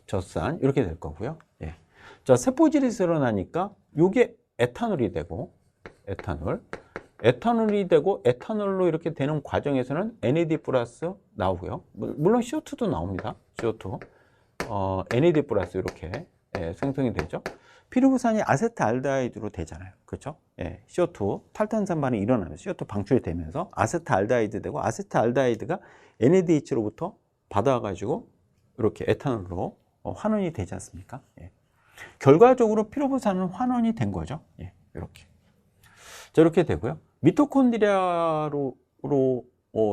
젖산 이렇게 될 거고요. 예. 자, 세포질에서 일어나니까 이게 에탄올이 되고, 에탄올이 되고 에탄올로 이렇게 되는 과정에서는 NAD 플러스 나오고요. 물론 CO2도 나옵니다. CO2, NAD 플러스 이렇게 생성이 되죠. 피루부산이 아세트알데하이드로 되잖아요. 그렇죠? 예, CO2 탈탄산 반응이 일어나면서 CO2 방출이 되면서 아세트알데하이드 되고, 아세트알데하이드가 NADH로부터 받아가지고 이렇게 에탄올로 환원이 되지 않습니까? 예. 결과적으로 피루부산은 환원이 된 거죠. 예, 이렇게. 자, 이렇게 되고요. 미토콘드리아로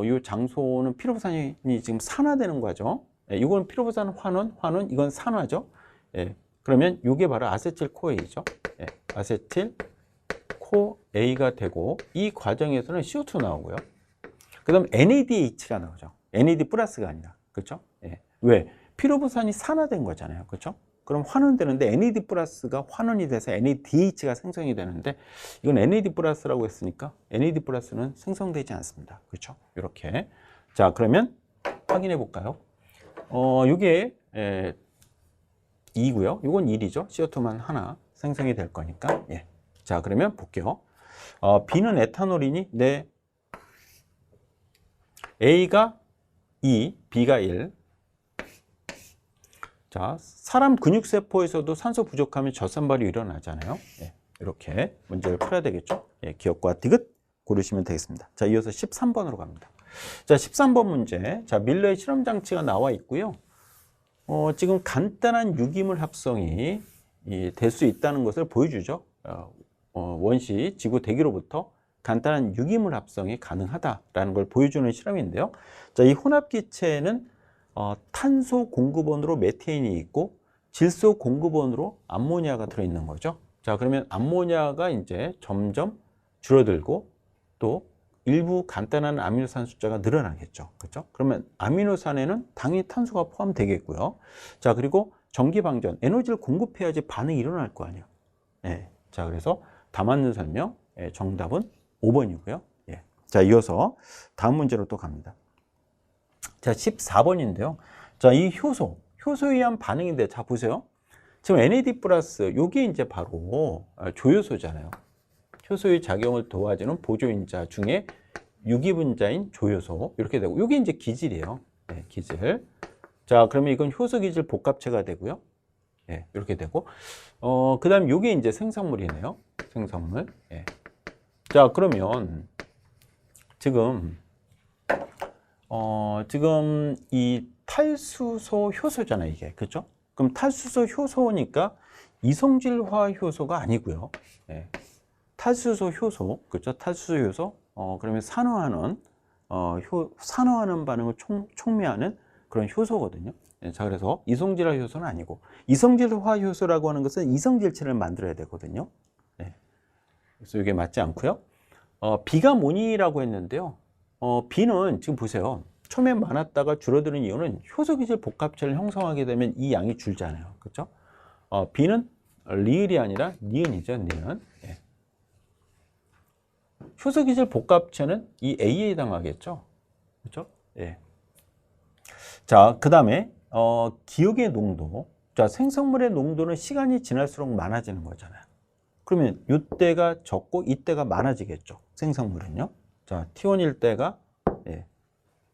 이 장소는 피루부산이 지금 산화되는 거죠. 예, 이건 피루부산 환원, 이건 산화죠. 예. 그러면 이게 바로 아세틸코에이죠. 예, 아세틸코에이가 되고, 이 과정에서는 CO2 나오고요. 그 다음 NADH가 나오죠. NAD 플러스가 아니라. 그렇죠? 예. 왜? 피루부산이 산화된 거잖아요. 그렇죠? 그럼 환원되는데 NAD 플러스가 환원이 돼서 NADH가 생성이 되는데, 이건 NAD 플러스라고 했으니까 NAD 플러스는 생성되지 않습니다. 그렇죠? 이렇게. 자, 그러면 확인해 볼까요? 요게 2고요. 요건 1이죠. CO2만 하나 생성이 될 거니까. 예. 자, 그러면 볼게요. B는 에탄올이니? 네. A가 2, B가 1. 자, 사람 근육세포에서도 산소 부족하면 젖산발이 일어나잖아요. 예. 이렇게 문제를 풀어야 되겠죠. 예. 기억과 디귿 고르시면 되겠습니다. 자, 이어서 13번으로 갑니다. 자, 13번 문제. 자, 밀러의 실험 장치가 나와 있고요. 지금 간단한 유기물 합성이 될 수 있다는 것을 보여주죠. 원시 지구 대기로부터 간단한 유기물 합성이 가능하다라는 걸 보여주는 실험인데요. 자, 이 혼합기체는 탄소 공급원으로 메테인이 있고 질소 공급원으로 암모니아가 들어있는 거죠. 자, 그러면 암모니아가 이제 점점 줄어들고 또 일부 간단한 아미노산 숫자가 늘어나겠죠. 그렇죠? 그러면 아미노산에는 당연히 탄소가 포함되겠고요. 자, 그리고 전기방전, 에너지를 공급해야지 반응이 일어날 거 아니에요. 예. 자, 그래서 다 맞는 설명, 정답은 5번이고요. 예. 자, 이어서 다음 문제로 또 갑니다. 자, 14번인데요. 자, 이 효소에 의한 반응인데, 자, 보세요. 지금 NAD+, 요게 이제 바로 조효소잖아요. 효소의 작용을 도와주는 보조인자 중에 유기분자인 조효소 이렇게 되고 이게 이제 기질이에요. 네, 기질. 자, 그러면 이건 효소 기질 복합체가 되고요. 네, 이렇게 되고 그다음 이게 이제 생성물이네요. 생성물. 네. 자, 그러면 지금 지금 이 탈수소 효소잖아요, 이게. 그렇죠? 그럼 탈수소 효소니까 이성질화 효소가 아니고요. 네. 탈수소 효소, 그렇죠? 탈수소 효소, 그러면 산화하는, 산화하는 반응을 촉매하는 그런 효소거든요. 자, 그래서 이성질화 효소는 아니고, 이성질화 효소라고 하는 것은 이성질체를 만들어야 되거든요. 네. 그래서 이게 맞지 않고요. B가 뭐니라고 했는데요. B는 지금 보세요. 처음에 많았다가 줄어드는 이유는 효소기질 복합체를 형성하게 되면 이 양이 줄잖아요. 그렇죠? B는 리을이 아니라 니은이죠, 니은. 네. 효소기질 복합체는 이 A에 해당하겠죠. 그렇죠? 예. 자, 그 다음에 기억의 농도. 자, 생성물의 농도는 시간이 지날수록 많아지는 거잖아요. 그러면 이때가 적고 이때가 많아지겠죠. 생성물은요. 자, T1일 때가 예.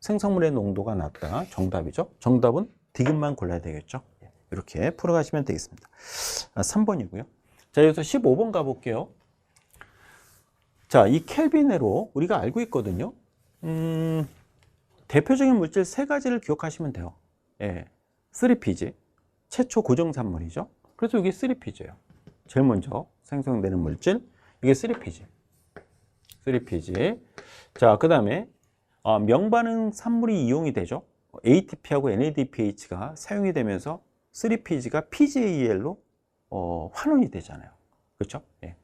생성물의 농도가 낮다. 정답이죠. 정답은 디귿만 골라야 되겠죠. 예. 이렇게 풀어가시면 되겠습니다. 3번이고요. 자, 여기서 15번 가볼게요. 자, 이 켈빈으로 우리가 알고 있거든요. 대표적인 물질 세 가지를 기억하시면 돼요. 예, 3Pg, 최초 고정산물이죠. 그래서 이게 3Pg예요. 제일 먼저 생성되는 물질, 이게 3Pg. 3Pg. 자, 그 다음에 명반응 산물이 이용이 되죠. ATP하고 NADPH가 사용이 되면서 3Pg가 PGAL로 환원이 되잖아요. 그렇죠? 예.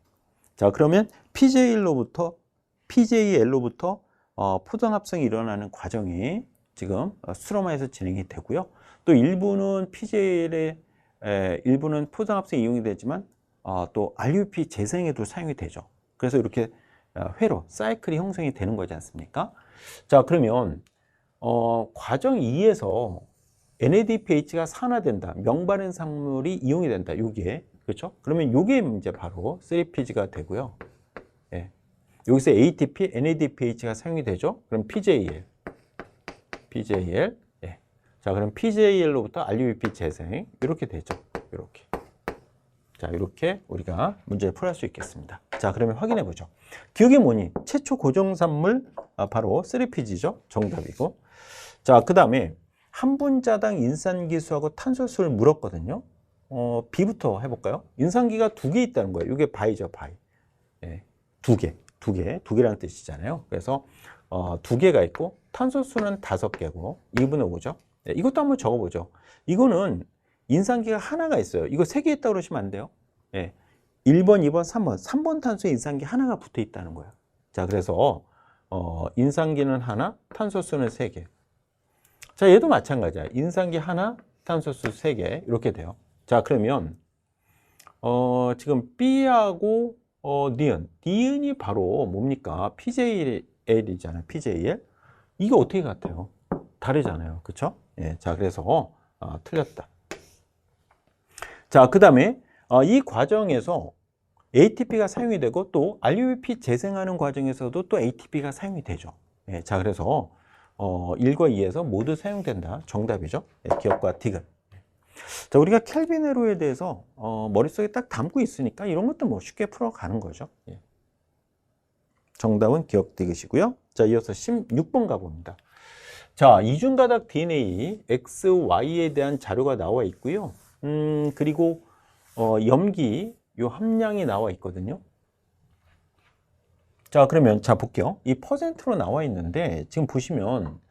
자, 그러면 PJL로부터 포전 합성이 일어나는 과정이 지금 스트로마에서 진행이 되고요. 또 일부는 PJL의 일부는 포전 합성이 이용이 되지만 또 RUP 재생에도 사용이 되죠. 그래서 이렇게 회로 사이클이 형성이 되는 거지 않습니까? 자, 그러면 과정 2에서 NADPH가 산화된다. 명반응 산물이 이용이 된다. 요게 그렇죠? 그러면 요게 이제 바로 3Pg가 되고요. 예. 여기서 ATP, NADPH가 사용이 되죠? 그럼 PJL. 예. 자, 그럼 PJL로부터 RUP 재생. 이렇게 되죠. 이렇게. 자, 이렇게 우리가 문제를 풀할 수 있겠습니다. 자, 그러면 확인해 보죠. 기억이 뭐니? 최초 고정산물 바로 3Pg죠? 정답이고. 자, 그 다음에 한 분자당 인산기수하고 탄소수를 물었거든요. B부터 해볼까요? 인산기가 2개 있다는 거예요. 이게 바이죠, 바이. 예, 2개라는 뜻이잖아요. 그래서 2개가 있고 탄소수는 5개고 2분의 5죠. 예, 이것도 한번 적어보죠. 이거는 인산기가 하나가 있어요. 이거 3개 있다고 그러시면 안 돼요. 예, 1번, 2번, 3번. 3번 탄소에 인산기 하나가 붙어 있다는 거예요. 자, 그래서 인산기는 하나, 탄소수는 3개. 자, 얘도 마찬가지야. 인산기 하나, 탄소수 3개. 이렇게 돼요. 자, 그러면 지금 B하고 니은이 바로 뭡니까? PJL이잖아요. PJL. 이게 어떻게 같아요? 다르잖아요. 그쵸? 예, 자, 그래서 틀렸다. 자, 그 다음에 이 과정에서 ATP가 사용이 되고 또 RUP 재생하는 과정에서도 또 ATP가 사용이 되죠. 예, 자, 그래서 1과 2에서 모두 사용된다. 정답이죠. 예, 기억과 딕은. 자, 우리가 켈빈회로에 대해서 머릿속에 딱 담고 있으니까 이런 것도 뭐 쉽게 풀어가는 거죠. 예. 정답은 기억 딕이시고요. 자, 이어서 16번 가봅니다. 자, 이중가닥 DNA X, Y에 대한 자료가 나와 있고요. 그리고 염기 요 함량이 나와 있거든요. 자, 그러면 자 볼게요. 이 퍼센트로 나와 있는데 지금 보시면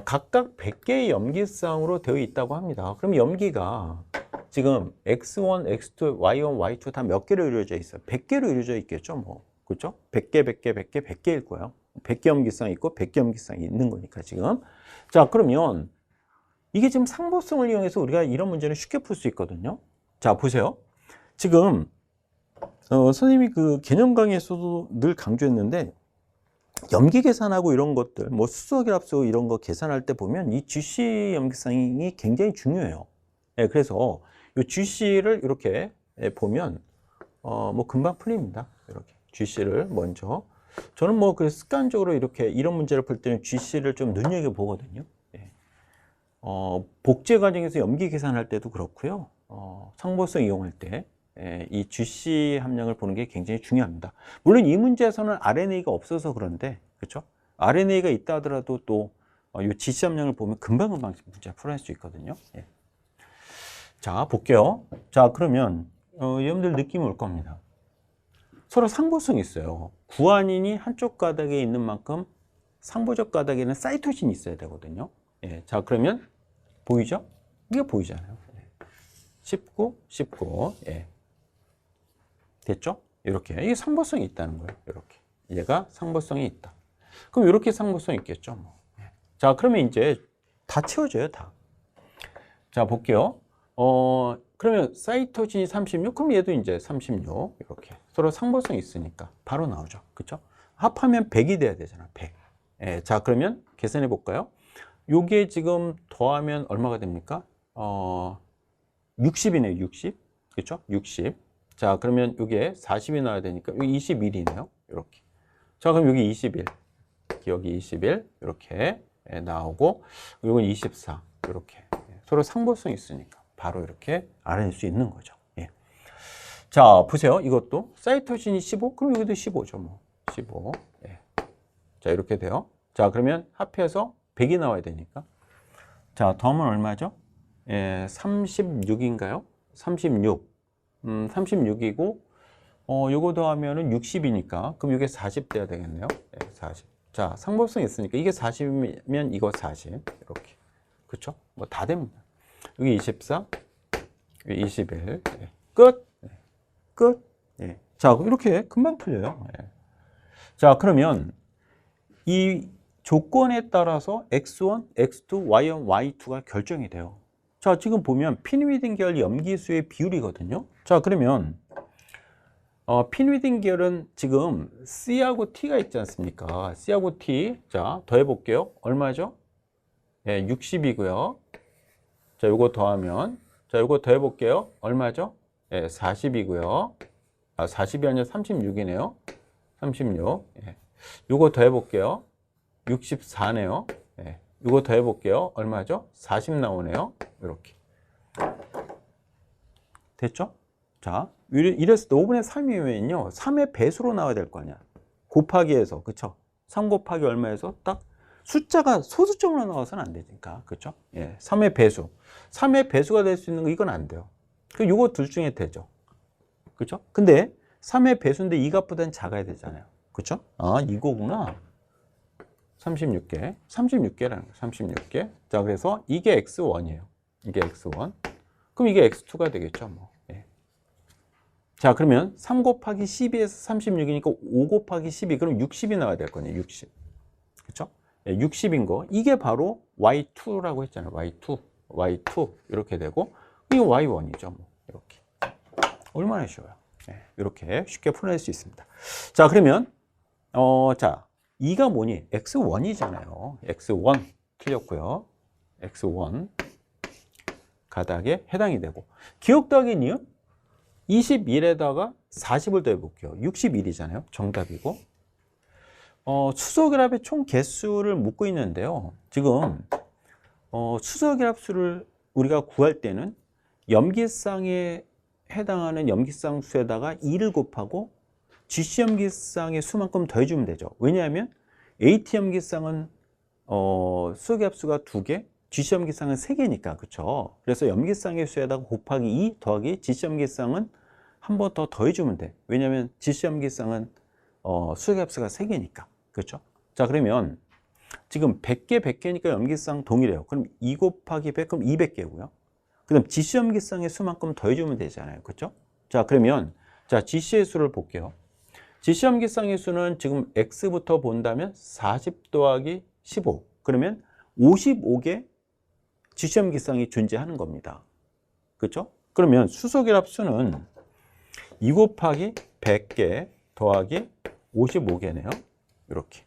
각각 100개의 염기쌍으로 되어 있다고 합니다. 그럼 염기가 지금 X1, X2, Y1, Y2 다 몇 개로 이루어져 있어요? 100개로 이루어져 있겠죠, 뭐. 그렇죠? 100개, 100개, 100개, 100개일 거예요. 100개 염기쌍이 있고 100개 염기쌍이 있는 거니까 지금. 자, 그러면 이게 지금 상보성을 이용해서 우리가 이런 문제는 쉽게 풀 수 있거든요. 자, 보세요. 지금 선생님이 그 개념 강의에서도 늘 강조했는데 염기 계산하고 이런 것들, 뭐 수소결합소 이런 거 계산할 때 보면 이 GC 염기쌍이 굉장히 중요해요. 예, 그래서 이 GC를 이렇게 보면 뭐 금방 풀립니다. 이렇게 GC를 먼저 저는 뭐 그 습관적으로 이렇게 이런 문제를 풀 때는 GC를 좀 눈여겨 보거든요. 예. 복제 과정에서 염기 계산할 때도 그렇고요. 상보성 이용할 때 이 GC 함량을 보는 게 굉장히 중요합니다. 물론 이 문제에서는 RNA가 없어서 그런데, 그렇죠? RNA가 있다 하더라도 또 이 GC 함량을 보면 금방금방 문제 풀어낼 수 있거든요. 예. 자, 볼게요. 자, 그러면 여러분들 느낌이 올 겁니다. 서로 상보성이 있어요. 구아닌이 한쪽 가닥에 있는 만큼 상보적 가닥에는 사이토신이 있어야 되거든요. 예. 자, 그러면 보이죠? 이게 보이잖아요. 19, 19. 예. 됐죠? 이렇게. 이게 상보성이 있다는 거예요. 이렇게. 얘가 상보성이 있다. 그럼 이렇게 상보성이 있겠죠. 뭐. 자, 그러면 이제 다 채워져요, 다. 자, 볼게요. 그러면 사이토신이 36, 그럼 얘도 이제 36. 이렇게. 서로 상보성이 있으니까 바로 나오죠. 그쵸? 합하면 100이 돼야 되잖아, 100. 예, 자, 그러면 계산해 볼까요? 요게 지금 더하면 얼마가 됩니까? 60이네요, 60. 그쵸? 60. 자, 그러면 이게 40이 나와야 되니까 여기 21이네요. 이렇게. 자, 그럼 여기 21. 여기 21. 이렇게 나오고 이건 24. 이렇게. 서로 상보성이 있으니까 바로 이렇게 알아낼 수 있는 거죠. 예. 자, 보세요. 이것도 사이토신이 15. 그럼 여기도 15죠, 뭐. 15. 예. 자, 이렇게 돼요. 자, 그러면 합해서 100이 나와야 되니까. 자, 더하면 얼마죠? 예, 36인가요? 36. 36이고, 요거 더하면은 60이니까, 그럼 이게 40 돼야 되겠네요. 네, 40. 자, 상보성이 있으니까, 이게 40이면 이거 40. 이렇게. 그쵸? 뭐 다 됩니다. 여기 24, 여기 21. 네. 끝. 네. 끝. 네. 자, 이렇게 금방 풀려요. 네. 자, 그러면 이 조건에 따라서 X1, X2, Y1, Y2가 결정이 돼요. 자, 지금 보면 핀위딩 계열 염기수의 비율이거든요. 자, 그러면 핀위딩 계열은 지금 C하고 T가 있지 않습니까? C하고 T. 자, 더해 볼게요. 얼마죠? 예, 60이고요. 자, 요거 더하면 자, 요거 더해 볼게요. 얼마죠? 예, 40이고요. 40이 아니라 36이네요. 36. 예. 요거 더해 볼게요. 64네요. 예. 이거 더 해볼게요. 얼마죠? 40 나오네요. 이렇게. 됐죠? 자, 이랬을 때 5분의 3이면요. 3의 배수로 나와야 될 거 아니야. 곱하기 해서. 그쵸? 3 곱하기 얼마에서 딱 숫자가 소수점으로 나와서는 안 되니까. 그쵸? 예. 3의 배수. 3의 배수가 될 수 있는 거 이건 안 돼요. 그 요거 둘 중에 되죠. 그쵸? 근데 3의 배수인데 이 값보다는 작아야 되잖아요. 그쵸? 아, 이거구나. 36개, 36개라는 거예요. 36개. 자, 그래서 이게 X1이에요. 이게 X1. 그럼 이게 X2가 되겠죠, 뭐. 예. 자, 그러면 3 곱하기 12에서 36이니까 5 곱하기 12, 그럼 60이 나와야 될 거네요, 60. 그쵸? 예, 60인 거. 이게 바로 Y2라고 했잖아요, Y2. Y2. 이렇게 되고, 이거 Y1이죠, 뭐. 이렇게. 얼마나 쉬워요. 예, 이렇게 쉽게 풀어낼 수 있습니다. 자, 그러면, 자. 2가 뭐니? X1이잖아요. X1. 틀렸고요. x1 가닥에 해당이 되고, 기억 더하기 니은 21에다가 40을 더해볼게요. 61이잖아요. 정답이고, 수소결합의 총 개수를 묻고 있는데요. 지금 수소결합수를 우리가 구할 때는 염기쌍에 해당하는 염기쌍 수에다가 2를 곱하고 GC 염기쌍의 수만큼 더해주면 되죠. 왜냐하면 AT 염기쌍은 수소결합수가 2개, GC 염기쌍은 3개니까, 그렇죠? 그래서 염기쌍의 수에다가 곱하기 2 더하기 GC 염기쌍은 한 번 더 더해주면 돼. 왜냐하면 GC 염기쌍은 수소결합수가 3개니까, 그렇죠? 자, 그러면 지금 100개, 100개니까 염기쌍 동일해요. 그럼 2 곱하기 100, 그럼 200개고요. 그럼 GC 염기쌍의 수만큼 더해주면 되잖아요, 그렇죠? 자, 그러면 자, GC의 수를 볼게요. GC 염기쌍의 수는 지금 X부터 본다면 40 더하기 15. 그러면 55개 GC 염기쌍이 존재하는 겁니다. 그렇죠? 그러면 수소결합 수는 2 곱하기 100개 더하기 55개네요. 이렇게.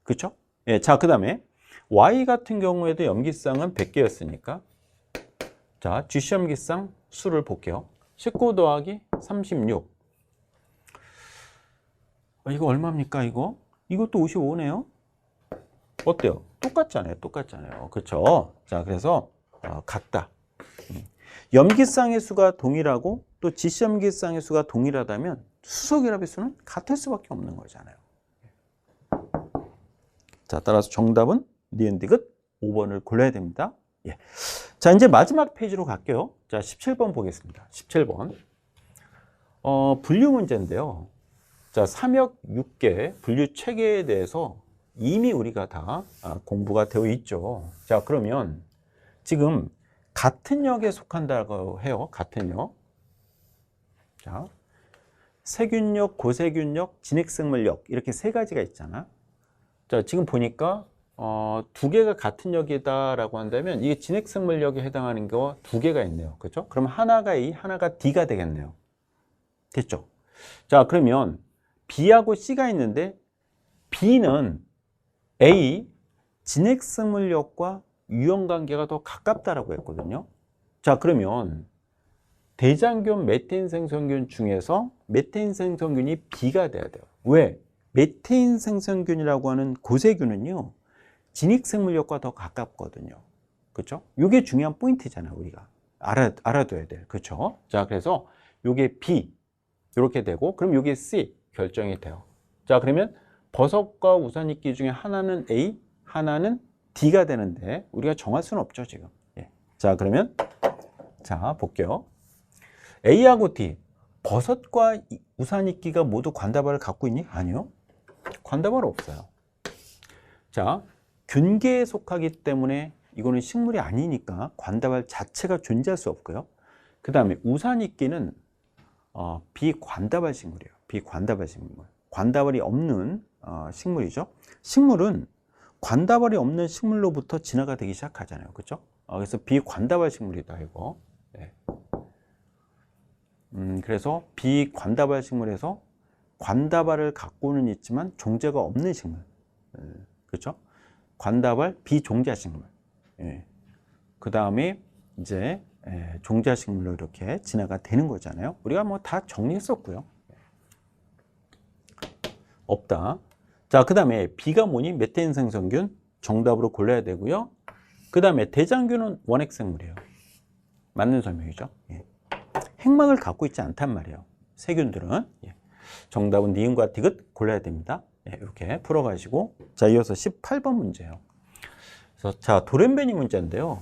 그렇죠? 예, 자, 그 다음에 Y 같은 경우에도 염기쌍은 100개였으니까 자, GC 염기쌍 수를 볼게요. 19 더하기 36. 이거 얼마입니까, 이거? 이것도 55네요. 어때요? 똑같잖아요. 똑같잖아요. 그렇죠? 자, 그래서 같다. 염기쌍의 수가 동일하고 또 GC 염기쌍의 수가 동일하다면 수소결합의 수는 같을 수밖에 없는 거잖아요. 자, 따라서 정답은 니은 디귿 5번을 골라야 됩니다. 예. 자, 이제 마지막 페이지로 갈게요. 자, 17번 보겠습니다. 17번. 분류 문제인데요. 자, 3역 6개 분류 체계에 대해서 이미 우리가 다 공부가 되어 있죠. 자, 그러면 지금 같은 역에 속한다고 해요. 같은 역. 자, 세균역, 고세균역, 진핵생물역 이렇게 세 가지가 있잖아. 자, 지금 보니까 두 개가 같은 역이다라고 한다면 이게 진핵생물역에 해당하는 거 두 개가 있네요. 그렇죠? 그럼 하나가 A, 하나가 D가 되겠네요. 됐죠? 자, 그러면 B하고 C가 있는데 B는 A, 진핵생물역과 유형관계가 더 가깝다라고 했거든요. 자, 그러면 대장균, 메테인 생성균 중에서 메테인 생성균이 B가 돼야 돼요. 왜? 메테인 생성균이라고 하는 고세균은요, 진핵생물역과 더 가깝거든요. 그렇죠? 이게 중요한 포인트잖아요. 우리가 알아둬야 돼요. 그렇죠? 자, 그래서 이게 B 이렇게 되고, 그럼 이게 C 결정이 돼요. 자, 그러면 버섯과 우산이끼 중에 하나는 A, 하나는 D가 되는데 우리가 정할 수는 없죠, 지금. 예. 자, 그러면 자, 볼게요. A하고 D, 버섯과 우산이끼가 모두 관다발을 갖고 있니? 아니요. 관다발 없어요. 자, 균계에 속하기 때문에 이거는 식물이 아니니까 관다발 자체가 존재할 수 없고요. 그 다음에 우산이끼는 비관다발 식물이에요. 비관다발 식물. 관다발이 없는 식물이죠. 식물은 관다발이 없는 식물로부터 진화가 되기 시작하잖아요. 그렇죠? 그래서 비관다발 식물이다, 이거. 네. 그래서 비관다발 식물에서 관다발을 갖고는 있지만 종자가 없는 식물. 그렇죠? 관다발 비종자 식물. 예. 그 다음에 이제 종자 식물로 이렇게 진화가 되는 거잖아요. 우리가 뭐 다 정리했었고요. 없다. 자, 그 다음에 B가 뭐니? 메테인 생성균 정답으로 골라야 되고요. 그 다음에 대장균은 원핵생물이에요. 맞는 설명이죠. 예. 핵막을 갖고 있지 않단 말이에요. 세균들은. 예. 정답은 니은과 디귿 골라야 됩니다. 예, 이렇게 풀어가시고, 자, 이어서 18번 문제예요. 그래서 자, 도련변이 문제인데요.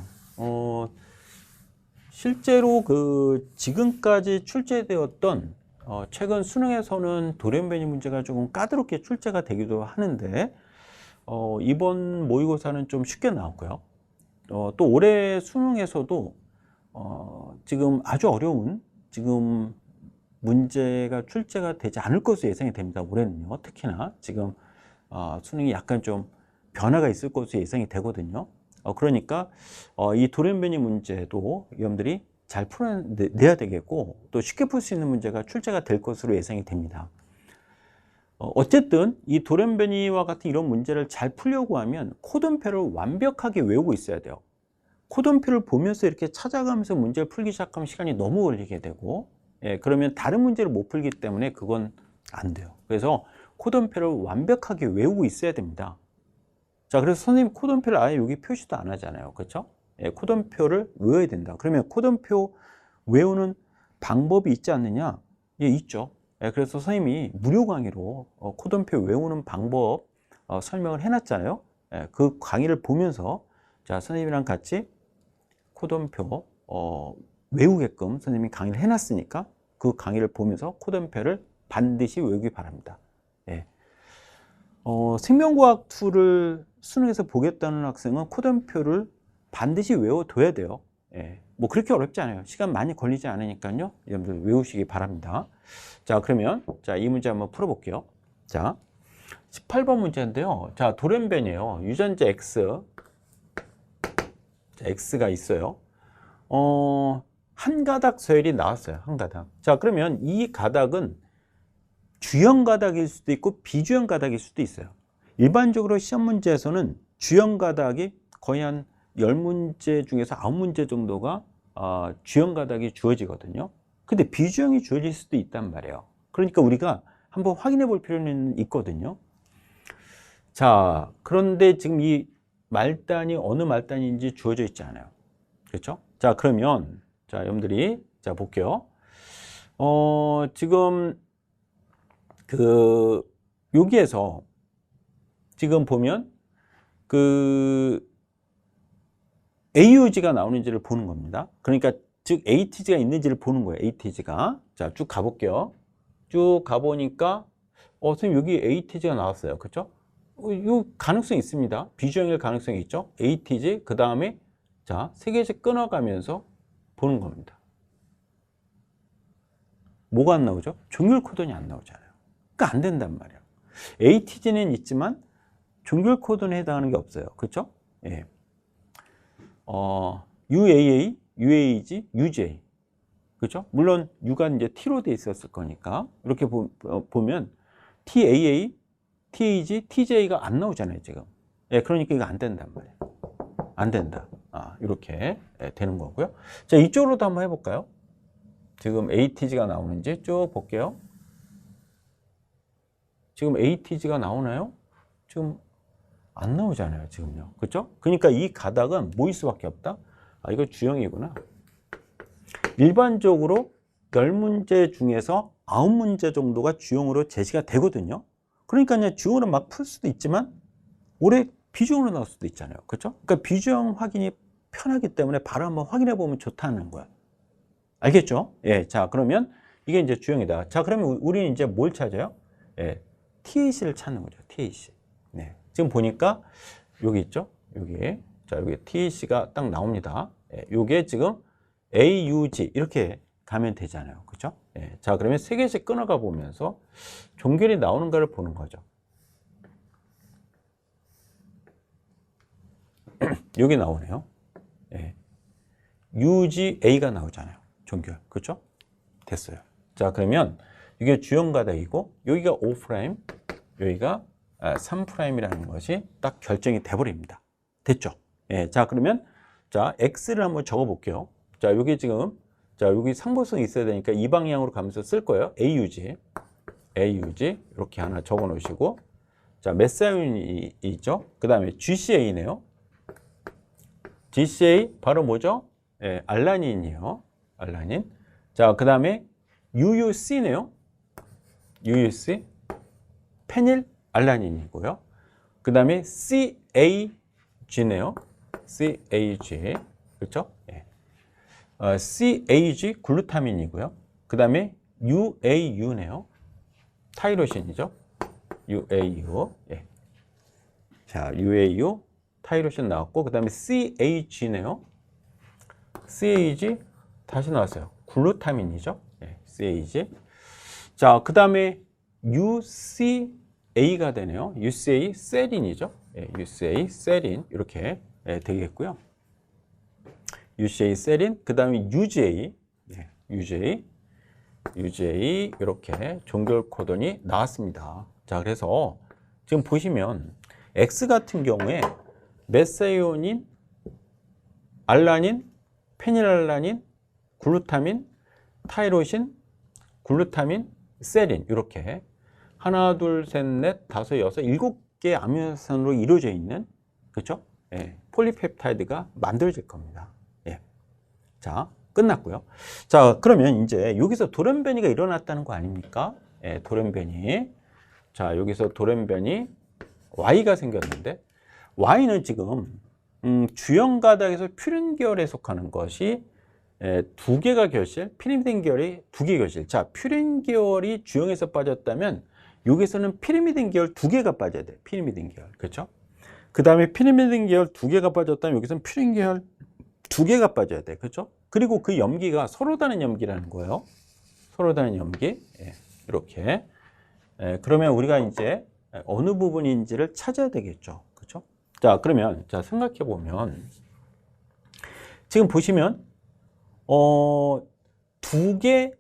실제로 지금까지 출제되었던 최근 수능에서는 도련변이 문제가 조금 까다롭게 출제가 되기도 하는데 이번 모의고사는 좀 쉽게 나왔고요. 또 올해 수능에서도 지금 아주 어려운 지금 문제가 출제가 되지 않을 것으로 예상이 됩니다. 올해는요. 특히나 지금 수능이 약간 좀 변화가 있을 것으로 예상이 되거든요. 그러니까 이 돌연변이 문제도 여러분들이 잘 풀어내야 되겠고 또 쉽게 풀 수 있는 문제가 출제가 될 것으로 예상이 됩니다. 어쨌든 이 도련변이와 같은 이런 문제를 잘 풀려고 하면 코돈표를 완벽하게 외우고 있어야 돼요. 코돈표를 보면서 이렇게 찾아가면서 문제를 풀기 시작하면 시간이 너무 걸리게 되고, 예, 그러면 다른 문제를 못 풀기 때문에 그건 안 돼요. 그래서 코돈표를 완벽하게 외우고 있어야 됩니다. 자, 그래서 선생님 코돈표를 아예 여기 표시도 안 하잖아요. 그렇죠? 예, 코돈표를 외워야 된다. 그러면 코돈표 외우는 방법이 있지 않느냐? 예, 있죠. 예, 그래서 선생님이 무료 강의로 코돈표 외우는 방법 설명을 해놨잖아요. 예, 그 강의를 보면서 자, 선생님이랑 같이 코돈표 외우게끔 선생님이 강의를 해놨으니까 그 강의를 보면서 코돈표를 반드시 외우기 바랍니다. 예. 생명과학 2를 수능에서 보겠다는 학생은 코돈표를 반드시 외워둬야 돼요. 예. 뭐 그렇게 어렵지 않아요. 시간 많이 걸리지 않으니까요. 여러분들 외우시기 바랍니다. 자, 그러면 자, 이 문제 한번 풀어볼게요. 자, 18번 문제인데요. 자, 돌연변이에요. 유전자 X. 자, X가 있어요. 한 가닥 서열이 나왔어요. 한 가닥. 자, 그러면 이 가닥은 주형 가닥일 수도 있고 비주형 가닥일 수도 있어요. 일반적으로 시험 문제에서는 주형 가닥이 거의 한 10문제 중에서 9문제 정도가 주형 가닥이 주어지거든요. 근데 비주형이 주어질 수도 있단 말이에요. 그러니까 우리가 한번 확인해 볼 필요는 있거든요. 자, 그런데 지금 이 말단이 어느 말단인지 주어져 있지 않아요. 그렇죠? 자, 그러면 자, 여러분들이 자, 볼게요. 지금 여기에서 지금 보면 AUG가 나오는지를 보는 겁니다. 그러니까 즉 ATG가 있는지를 보는 거예요. ATG가. 자, 쭉 가볼게요. 쭉 가보니까 선생님 여기 ATG가 나왔어요. 그렇죠? 이 가능성이 있습니다. 비주형일 가능성이 있죠. ATG 그 다음에 자, 세 개씩 끊어가면서 보는 겁니다. 뭐가 안 나오죠? 종결 코돈이 안 나오잖아요. 그러니까 안 된단 말이에요. ATG는 있지만 종결 코돈에 해당하는 게 없어요. 그렇죠? 예. UAA, UAG, UJ. 그렇죠? 물론 U가 이제 T로 돼 있었을 거니까 이렇게 보면 TAA, TAG, TJ가 안 나오잖아요, 지금. 예, 그러니까 이거 안 된단 말이에요. 안 된다. 이렇게 되는 거고요. 자, 이쪽으로도 한번 해볼까요? 지금 ATG가 나오는지 쭉 볼게요. 지금 ATG가 나오나요? 지금 안 나오잖아요, 지금요. 그렇죠? 그러니까 이 가닥은 뭐일 수밖에 없다? 이거 주형이구나. 일반적으로 10문제 중에서 9문제 정도가 주형으로 제시가 되거든요. 그러니까 그냥 주형으로 막 풀 수도 있지만 올해 비주형으로 나올 수도 있잖아요. 그렇죠? 그러니까 비주형 확인이 편하기 때문에 바로 한번 확인해 보면 좋다는 거야. 알겠죠? 예. 자, 그러면 이게 이제 주형이다. 자, 그러면 우리는 이제 뭘 찾아요? 예. TAC를 찾는 거죠. TAC. 네. 지금 보니까 여기 있죠? 여기. 자, 여기 TAC가 딱 나옵니다. 예. 요게 지금 AUG 이렇게 가면 되잖아요. 그렇죠? 예. 자, 그러면 세 개씩 끊어가 보면서 종결이 나오는가를 보는 거죠. 여기 나오네요. 예. UGA가 나오잖아요. 종결. 그렇죠? 됐어요. 자, 그러면 이게 주형 가닥이고 여기가 5', 여기가 3'이라는 것이 딱 결정이 돼 버립니다. 됐죠? 예. 자, 그러면 자, X를 한번 적어 볼게요. 자, 여기 지금 자, 여기 상보성이 있어야 되니까 이 방향으로 가면서 쓸 거예요. AUG. AUG 이렇게 하나 적어 놓으시고 자, 메사윤이 있죠? 그다음에 GCA네요. GCA 바로 뭐죠? 예, 알라닌이요. 알라닌. 자, 그 다음에 UUC네요. UUC. 페닐 알라닌이고요. 그 다음에 CAG네요. CAG. 그렇죠? 예. CAG 글루타민이고요. 그 다음에 UAU네요. 타이로신이죠. UAU. 예. 자, UAU. 타이로신 나왔고, 그 다음에 CAG네요. CAG 다시 나왔어요. 글루타민이죠. 네, CAG. 자, 그 다음에 UCA가 되네요. UCA 세린이죠. 네, UCA 세린 이렇게 되겠고요. UCA 세린. 그 다음에 UGA, UGA 이렇게 종결 코돈이 나왔습니다. 자, 자, 그래서 지금 보시면 X 같은 경우에 메사이오닌, 알라닌, 페닐알라닌, 글루타민, 타이로신, 글루타민, 세린 이렇게 하나, 둘, 셋, 넷, 다섯, 여섯, 일곱 개의 아미노산으로 이루어져 있는 그렇죠? 예, 폴리펩타이드가 만들어질 겁니다. 예. 자, 끝났고요. 자, 그러면 이제 여기서 돌연변이가 일어났다는 거 아닙니까? 예, 돌연변이. 자, 여기서 돌연변이 Y가 생겼는데 Y는 지금 주형 가닥에서 퓨린 계열에 속하는 것이 두 개가 결실, 피리미딘 계열이 두 개 결실. 자, 퓨린 계열이 주형에서 빠졌다면 여기서는 피리미딘 계열 두 개가 빠져야 돼. 피리미딘 계열. 그렇죠? 그 다음에 피리미딘 계열 두 개가 빠졌다면 여기서는 퓨린 계열 두 개가 빠져야 돼. 그렇죠? 그리고 그 염기가 서로 다른 염기라는 거예요. 서로 다른 염기. 예, 이렇게. 그러면 우리가 이제 어느 부분인지를 찾아야 되겠죠. 그렇죠? 자, 그러면 자, 생각해 보면 지금 보시면 두 개,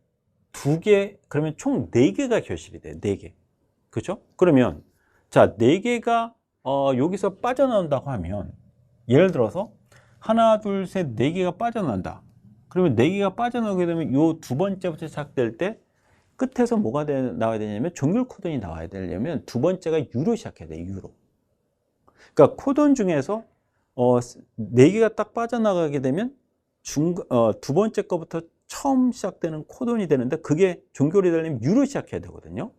그러면 총 네 개가 결실이 돼요. 네 개. 그렇죠? 그러면 자, 네 개가 여기서 빠져나온다고 하면 예를 들어서 하나, 둘, 셋, 네 개가 빠져나온다. 그러면 네 개가 빠져나오게 되면 요 두 번째부터 시작될 때 끝에서 뭐가 나와야 되냐면 종결 코돈이 나와야 되려면 두 번째가 U로 시작해야 돼요. U로. 그러니까 코돈 중에서 네 개가 딱 빠져나가게 되면 두 번째 거부터 처음 시작되는 코돈이 되는데 그게 종결이 되려면 U로 시작해야 되거든요.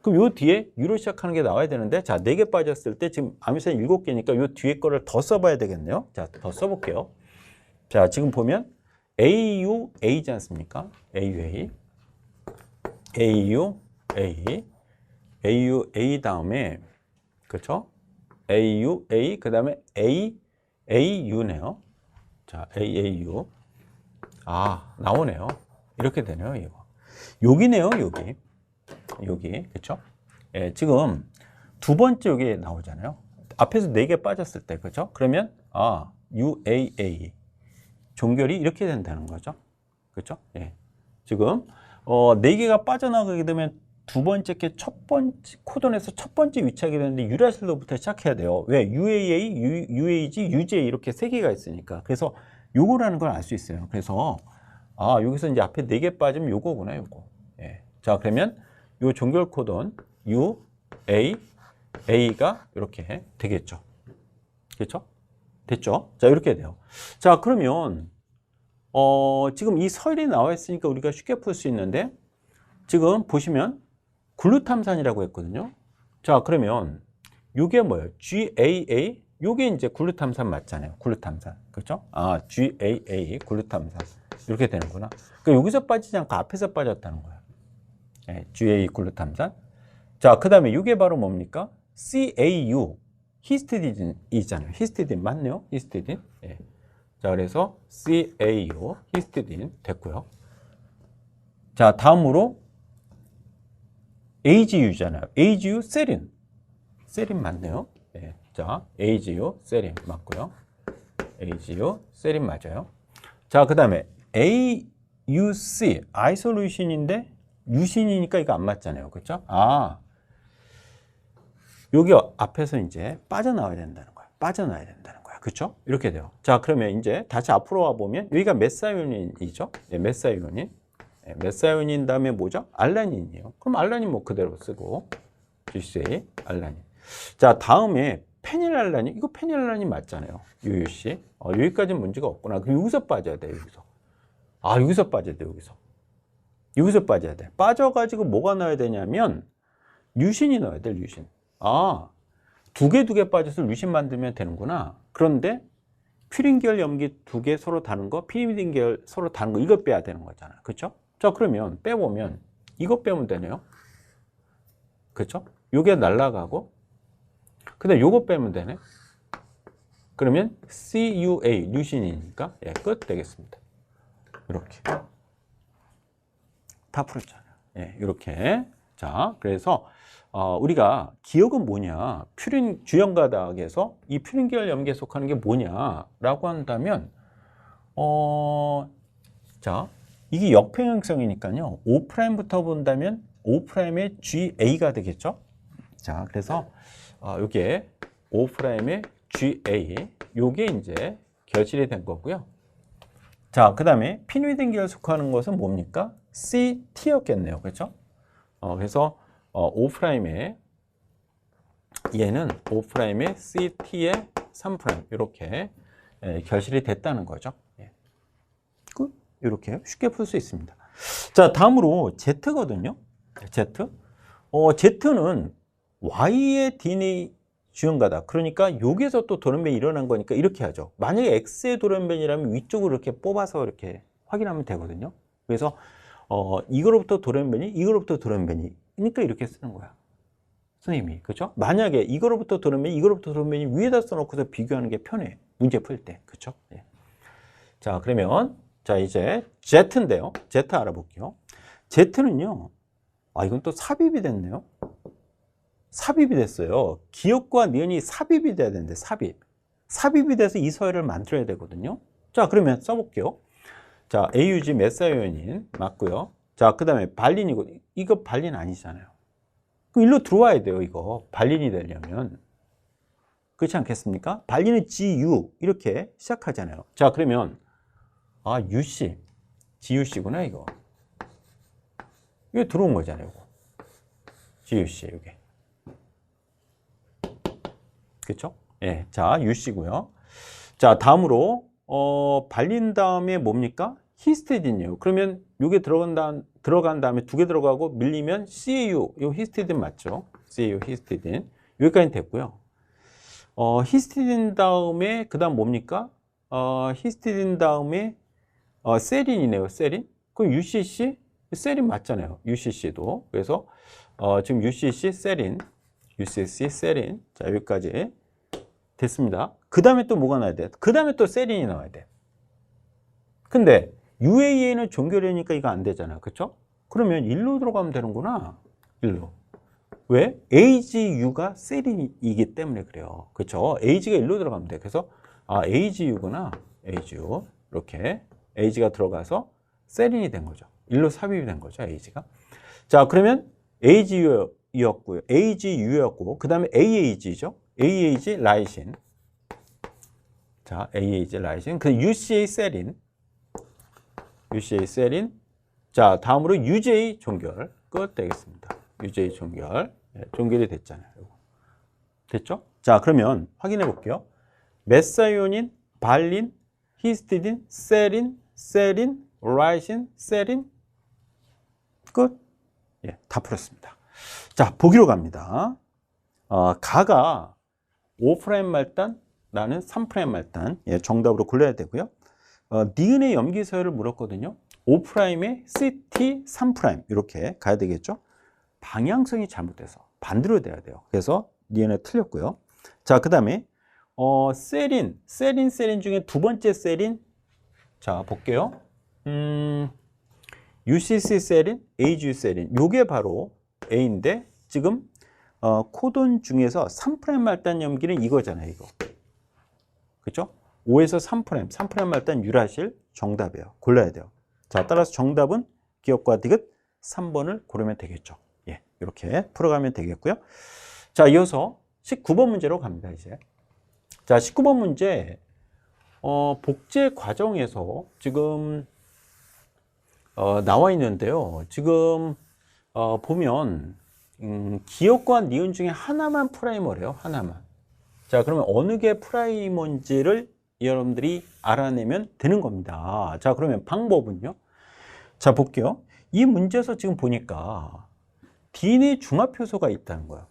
그럼 요 뒤에 U로 시작하는 게 나와야 되는데 자, 4개 빠졌을 때 지금 아미노산 7개니까 요 뒤에 거를 더 써봐야 되겠네요. 자, 더 써볼게요. 자, 지금 보면 AUA이지 않습니까? AUA, AUA, AUA 다음에 그렇죠? AUA 그 다음에 AAU네요. 자, AAU. 아, 나오네요. 이렇게 되네요, 이거. 여기네요, 여기. 여기. 그쵸? 예, 지금 두 번째 여기 나오잖아요. 앞에서 4개 빠졌을 때, 그쵸? 그러면, UAA. 종결이 이렇게 된다는 거죠. 그쵸? 예. 지금, 4개가 빠져나가게 되면 두 번째 게 첫 번째, 코돈에서 첫 번째 위치하게 되는데 유라실로부터 시작해야 돼요. 왜? UAA, UAG, UGA 이렇게 3개가 있으니까. 그래서 요거라는 걸 알 수 있어요. 그래서 여기서 이제 앞에 4개 빠지면 요거구나, 요거. 예. 자, 그러면 요 종결 코돈 U, A, A가 이렇게 되겠죠. 그렇죠? 됐죠? 자, 이렇게 돼요. 자, 그러면 지금 이 서열이 나와 있으니까 우리가 쉽게 풀 수 있는데 지금 보시면 글루탐산이라고 했거든요. 자, 그러면 요게 뭐예요? GAA 요게 이제 글루탐산 맞잖아요. 글루탐산. 그렇죠? GAA 글루탐산. 이렇게 되는구나. 그러니까 여기서 빠지지 않고 앞에서 빠졌다는 거야. 네, GAA 글루탐산. 자, 그다음에 이게 바로 뭡니까? CAU 히스티딘이잖아요. 히스티딘 맞네요. 히스티딘. 네. 자, 그래서 CAU 히스티딘 됐고요. 자, 다음으로 AGU잖아요. AGU 세린. 세린 맞네요. 네. 자, AGU 세린 맞고요. AGU 세린 맞아요. 자, 그 다음에 AUC 아이솔루신인데 유신이니까 이거 안 맞잖아요. 그렇죠? 여기 앞에서 이제 빠져나와야 된다는 거야. 빠져나와야 된다는 거야. 그렇죠? 이렇게 돼요. 자, 그러면 이제 다시 앞으로 와 보면 여기가 메사이오닌이죠. 네, 메사이오닌. 네, 메사이오닌 다음에 뭐죠? 알라닌이에요. 그럼 알라닌 뭐 그대로 쓰고 GCA 알라닌. 자, 다음에 페닐알라닌. 이거 페닐알라닌 맞잖아요. UUC. 여기까지는 문제가 없구나. 그럼 여기서 빠져야 돼. 여기서. 여기서 빠져야 돼. 여기서 빠져야 돼. 빠져가지고 뭐가 넣어야 되냐면 류신이 넣어야 돼. 류신. 두 개 빠져서 류신 만들면 되는구나. 그런데 퓨린 계열 염기 2개 서로 다른 거, 피리미딘 계열 서로 다른 거 이거 빼야 되는 거잖아. 그렇죠? 자, 그러면 빼보면 이거 빼면 되네요. 그렇죠? 요게 날라가고 근데 요거 빼면 되네. 그러면 CUA 류신이니까 예, 끝 되겠습니다. 이렇게 다 풀었잖아요. 예, 이렇게. 자, 그래서 우리가 기억은 뭐냐? 퓨린 주형 가닥에서 이 퓨린 계열 염기에 속하는 게 뭐냐라고 한다면 자, 이게 역평행성이니까요. 5'부터 본다면 5'의 GA가 되겠죠? 자, 그래서 요게 O'의 GA, 요게 이제 결실이 된 거고요. 자, 그 다음에 피니딩기를 속하는 것은 뭡니까? CT였겠네요. 그렇죠? 그래서 O'의 얘는 O'의 CT의 3' 이렇게 결실이 됐다는 거죠. 끝. 이렇게 쉽게 풀 수 있습니다. 자, 다음으로 Z거든요. Z. Z는 Y의 DNA 주연가다. 그러니까 여기에서 또 돌연변이 일어난 거니까 이렇게 하죠. 만약에 X의 돌연변이라면 위쪽으로 이렇게 뽑아서 이렇게 확인하면 되거든요. 그래서 이거로부터 돌연변이, 이거로부터 돌연변이. 그러니까 이렇게 쓰는 거야. 선생님이. 그렇죠? 만약에 이거로부터 돌연변이, 이거로부터 돌연변이 위에다 써놓고서 비교하는 게 편해. 문제 풀 때. 그렇죠? 예. 자, 그러면 자, 이제 Z인데요. Z 알아볼게요. Z는요. 이건 또 삽입이 됐네요. 삽입이 됐어요. 기역과 니은이 삽입이 돼야 되는데, 삽입이 돼서 이 서열을 만들어야 되거든요. 자, 그러면 써볼게요. 자, AUG 메사이오닌 맞고요. 자, 그 다음에 발린이고, 이거 발린 아니잖아요. 그럼 일로 들어와야 돼요, 이거. 발린이 되려면. 그렇지 않겠습니까? 발린은 GU, 이렇게 시작하잖아요. 자, 그러면, UC, GUC구나, 이거. 이거 들어온 거잖아요, 이거. GUC, 이게. 그렇죠? 예, 자, UC고요. 자, 다음으로 발린 다음에 뭡니까? 히스티딘이에요. 그러면 이게 들어간 다음에 두 개 들어가고 밀리면 CAU, 이 히스티딘 맞죠? CAU 히스티딘. 여기까지 됐고요. 히스티딘 다음에 그다음 뭡니까? 히스티딘 다음에 세린이네요. 세린. 그럼 UCC 세린 맞잖아요. UCC도. 그래서 지금 UCC 세린. UCC 세린. 자, 여기까지 됐습니다. 그 다음에 또 뭐가 나와야 돼? 그 다음에 또 세린이 나와야 돼. 근데 UAA는 종결이니까 이거 안 되잖아. 그쵸? 그러면 1로 들어가면 되는구나. 1로. 왜? AGU가 세린이기 때문에 그래요. 그쵸? AG가 1로 들어가면 돼. 그래서 AGU구나. AGU. 이렇게 AG가 들어가서 세린이 된 거죠. 1로 삽입이 된 거죠. AG가. 자, 그러면 AGU였고요. AGU였고, 그 다음에 AAG죠. AAG 라이신. 자, AAG 라이신. 그 UCA 세린. UCA 세린. 자, 다음으로 UJ 종결. 끝 되겠습니다. UJ 종결. 네, 종결이 됐잖아요. 됐죠? 자, 그러면 확인해 볼게요. 메사이오닌, 발린, 히스티딘, 세린, 세린, 라이신, 세린. 끝. 예, 다 풀었습니다. 자, 보기로 갑니다. 가가 5' 말단, 나는 3' 말단. 예, 정답으로 골라야 되고요. 니은의 염기 서열을 물었거든요. 5'에 CT 3' 이렇게 가야 되겠죠. 방향성이 잘못돼서 반대로 돼야 돼요. 그래서 니은에 틀렸고요. 자, 그 다음에 세린 중에 두 번째 세린. 자, 볼게요. UCC 세린, AGU 세린. 요게 바로 A인데 지금 코돈 중에서 3' 말단 염기는 이거잖아요, 이거. 그렇죠? 5에서 3' 말단 유라실 정답이에요. 골라야 돼요. 자, 따라서 정답은 기역과 디귿 3번을 고르면 되겠죠. 예, 이렇게 풀어가면 되겠고요. 자, 이어서 19번 문제로 갑니다, 이제. 자, 19번 문제, 복제 과정에서 지금, 나와 있는데요. 지금, 보면, 기역과 니은 중에 하나만 프라이머래요, 하나만. 자, 그러면 어느 게 프라이머인지를 여러분들이 알아내면 되는 겁니다. 자, 그러면 방법은요? 자, 볼게요. 이 문제에서 지금 보니까 DNA 중합효소가 있다는 거예요.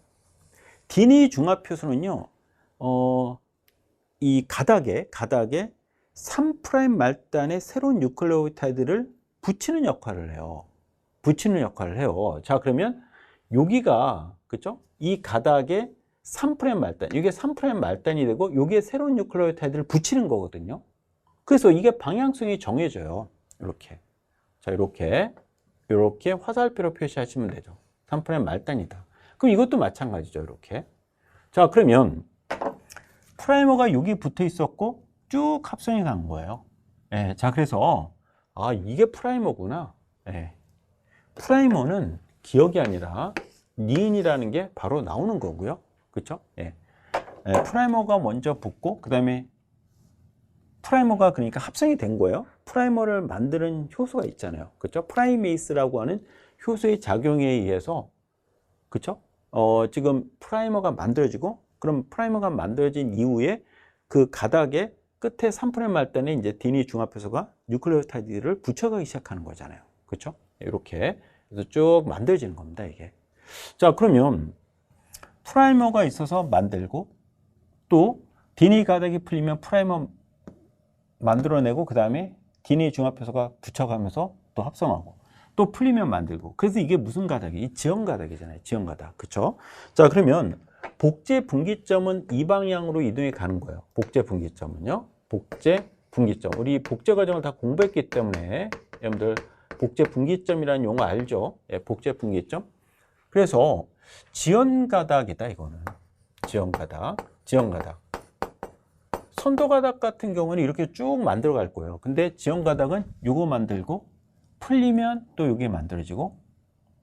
DNA 중합효소는요, 이 가닥에 3' 말단의 새로운 뉴클레오타이드를 붙이는 역할을 해요. 자, 그러면 여기가, 그죠? 이 가닥에 3' 말단, 이게 3' 말단이 되고, 여기에 새로운 뉴클레오타이드를 붙이는 거거든요. 그래서 이게 방향성이 정해져요. 이렇게. 자, 이렇게 화살표로 표시하시면 되죠. 3' 말단이다. 그럼 이것도 마찬가지죠. 이렇게. 자, 그러면 프라이머가 여기 붙어 있었고 쭉 합성이 간 거예요. 예, 자, 그래서 이게 프라이머구나. 예. 프라이머는 기억이 아니라 니은이라는 게 바로 나오는 거고요. 그렇죠? 예. 프라이머가 먼저 붙고 그 다음에 프라이머가 그러니까 합성이 된 거예요. 프라이머를 만드는 효소가 있잖아요. 그렇죠? 프라이메이스라고 하는 효소의 작용에 의해서 그렇죠? 지금 프라이머가 만들어지고 그럼 프라이머가 만들어진 이후에 그 가닥의 끝에 3분의 말 때는 이제 DNA 중합효소가 뉴클레오타이드를 붙여가기 시작하는 거잖아요. 그렇죠? 이렇게 그래서 쭉 만들어지는 겁니다, 이게. 자, 그러면 프라이머가 있어서 만들고 또 DNA 가닥이 풀리면 프라이머 만들어내고 그 다음에 DNA 중합효소가 붙여가면서 또 합성하고 또 풀리면 만들고. 그래서 이게 무슨 가닥이? 지연 가닥이잖아요. 지연 가닥. 그렇죠? 자, 그러면 복제 분기점은 이 방향으로 이동해 가는 거예요. 복제 분기점은요. 복제 분기점. 우리 복제 과정을 다 공부했기 때문에 여러분들 복제 분기점이라는 용어 알죠? 예, 복제 분기점. 그래서 지연 가닥이다, 이거는. 지연 가닥. 지연 가닥. 선도 가닥 같은 경우는 이렇게 쭉 만들어 갈 거예요. 근데 지연 가닥은 요거 만들고 풀리면 또 요게 만들어지고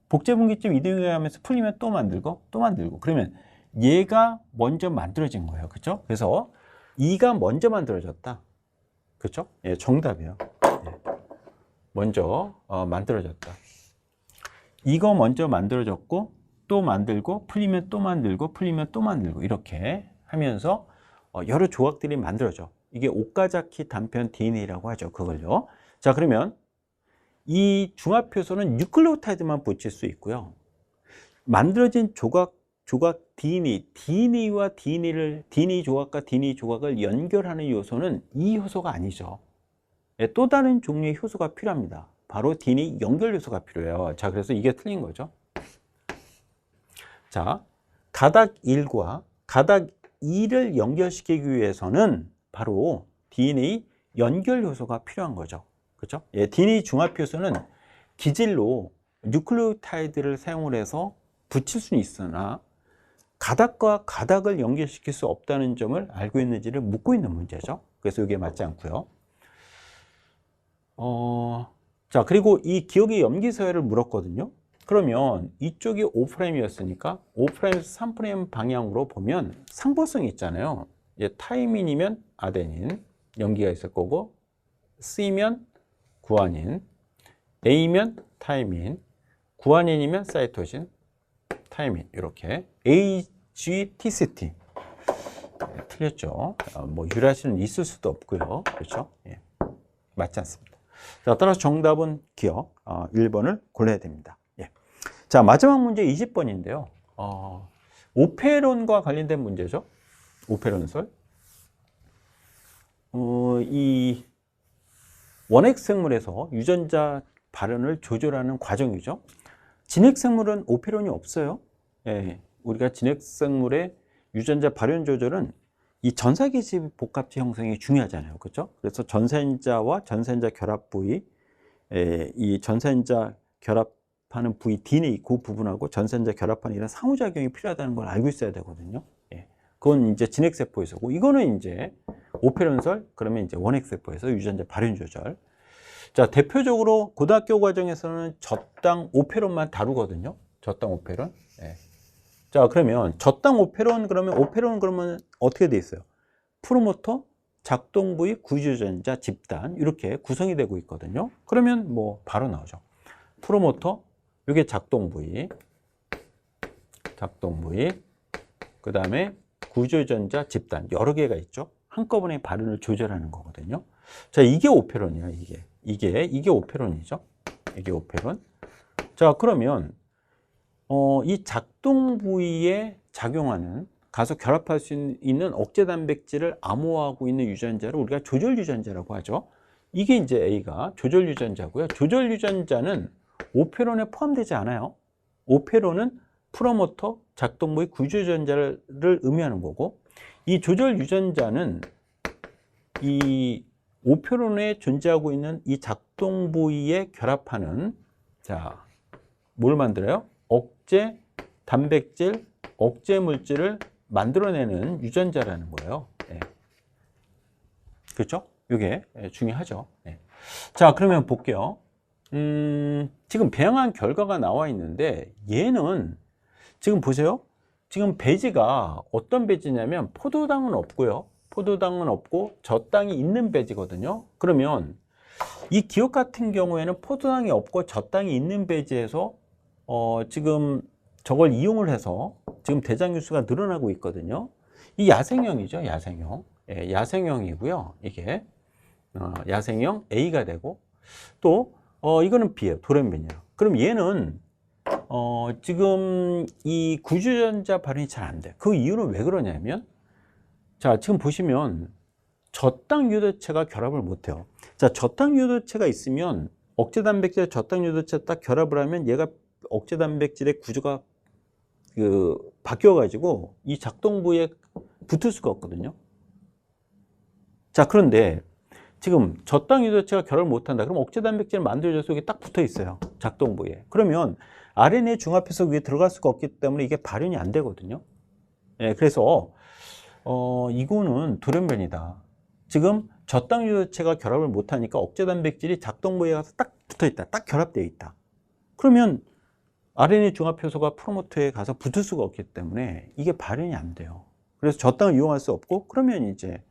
복제 분기점 이동해 가면서 풀리면 또 만들고 또 만들고. 그러면 얘가 먼저 만들어진 거예요. 그렇죠? 그래서 2가 먼저 만들어졌다. 그렇죠? 예, 정답이에요. 예. 먼저 만들어졌다. 이거 먼저 만들어졌고 또 만들고 풀리면 또 만들고 풀리면 또 만들고 이렇게 하면서 여러 조각들이 만들어져. 이게 오카자키 단편 DNA라고 하죠. 그걸요. 자, 그러면 이 중합효소는 뉴클레오타이드만 붙일 수 있고요. 만들어진 조각 DNA와 DNA 조각과 DNA 조각을 연결하는 요소는 이 효소가 아니죠. 또 다른 종류의 효소가 필요합니다. 바로 DNA 연결 요소가 필요해요. 자, 그래서 이게 틀린 거죠. 자, 가닥 1과 가닥 2를 연결시키기 위해서는 바로 DNA 연결 요소가 필요한 거죠. 그렇죠? 예, DNA 중합 효소는 기질로 뉴클레오타이드를 사용을 해서 붙일 수는 있으나 가닥과 가닥을 연결시킬 수 없다는 점을 알고 있는지를 묻고 있는 문제죠. 그래서 이게 맞지 않고요. 자, 그리고 이 기억의 염기서열을 물었거든요. 그러면 이쪽이 5'이었으니까 5'에서 3' 방향으로 보면 상보성이 있잖아요. 타이민이면 아데닌, 염기가 있을 거고, C면 구아닌, A면 타이민, 구아닌이면 사이토신, 타이민, 이렇게 AGTCT. 네, 틀렸죠. 뭐 유라시는 있을 수도 없고요. 그렇죠? 예, 맞지 않습니다. 자, 따라서 정답은 기억 1번을 골라야 됩니다. 예. 자, 마지막 문제 20번인데요. 오페론과 관련된 문제죠. 오페론설. 이 원핵생물에서 유전자 발현을 조절하는 과정이죠. 진핵생물은 오페론이 없어요. 예, 우리가 진핵생물의 유전자 발현 조절은 이 전사기시 복합체 형성이 중요하잖아요. 그렇죠? 그래서 전산자와 전산자 결합 부위, 이 전산자 결합하는 부위 DNA 그 부분하고 전산자 결합하는 이런 상호작용이 필요하다는 걸 알고 있어야 되거든요. 예, 그건 이제 진핵세포에서고, 이거는 이제 오페론설, 그러면 이제 원핵세포에서 유전자 발현 조절. 자, 대표적으로 고등학교 과정에서는 저당 오페론만 다루거든요. 저당 오페론. 예. 자, 그러면 저당 오페론 그러면 어떻게 돼 있어요? 프로모터, 작동 부위, 구조전자, 집단 이렇게 구성이 되고 있거든요. 그러면 뭐 바로 나오죠. 프로모터, 이게 작동 부위, 그 다음에 구조전자, 집단 여러 개가 있죠. 한꺼번에 발현을 조절하는 거거든요. 자, 이게 오페론이야. 이게 오페론이죠. 이게 오페론. 자, 그러면 이 작동 부위에 작용하는, 가서 결합할 수 있는 억제 단백질을 암호화하고 있는 유전자를 우리가 조절 유전자라고 하죠. 이게 이제 A가 조절 유전자고요. 조절 유전자는 오페론에 포함되지 않아요. 오페론은 프로모터, 작동 부위, 구조전자를 의미하는 거고, 이 조절 유전자는 이 오페론에 존재하고 있는 이 작동 부위에 결합하는, 자, 뭘 만들어요? 억제 단백질, 억제 물질을 만들어내는 유전자라는 거예요. 네. 그렇죠? 이게 중요하죠. 네. 자, 그러면 볼게요. 지금 배양한 결과가 나와 있는데 얘는 지금 보세요. 지금 배지가 어떤 배지냐면 포도당은 없고요. 포도당은 없고 젖당이 있는 배지거든요. 그러면 이 기업 같은 경우에는 포도당이 없고 젖당이 있는 배지에서 지금 저걸 이용을 해서 지금 대장 뉴스가 늘어나고 있거든요. 이 야생형이죠, 야생형. 예, 야생형이고요. 이게 야생형 A가 되고 또 이거는 B예요, 돌연변이에요. 그럼 얘는 지금 이 구주전자 발현이 잘 안 돼. 그 이유는 왜 그러냐면, 자, 지금 보시면 젖당 유도체가 결합을 못 해요. 자, 젖당 유도체가 있으면 억제 단백질에 젖당 유도체 딱 결합을 하면 얘가 억제 단백질의 구조가 바뀌어 가지고 이 작동 부위에 붙을 수가 없거든요. 자, 그런데 지금 젖당 유도체가 결합을 못 한다. 그럼 억제 단백질 만들어져서 이게 딱 붙어 있어요. 작동 부위에. 그러면 RNA 중합해서 위에 들어갈 수가 없기 때문에 이게 발현이 안 되거든요. 예, 그래서 이거는 돌연변이다. 지금 젖당 유도체가 결합을 못 하니까 억제 단백질이 작동 부위에 가서 딱 붙어 있다. 딱 결합되어 있다. 그러면 RNA 중합 효소가 프로모터에 가서 붙을 수가 없기 때문에 이게 발현이 안 돼요. 그래서 젖당을 이용할 수 없고, 그러면 이제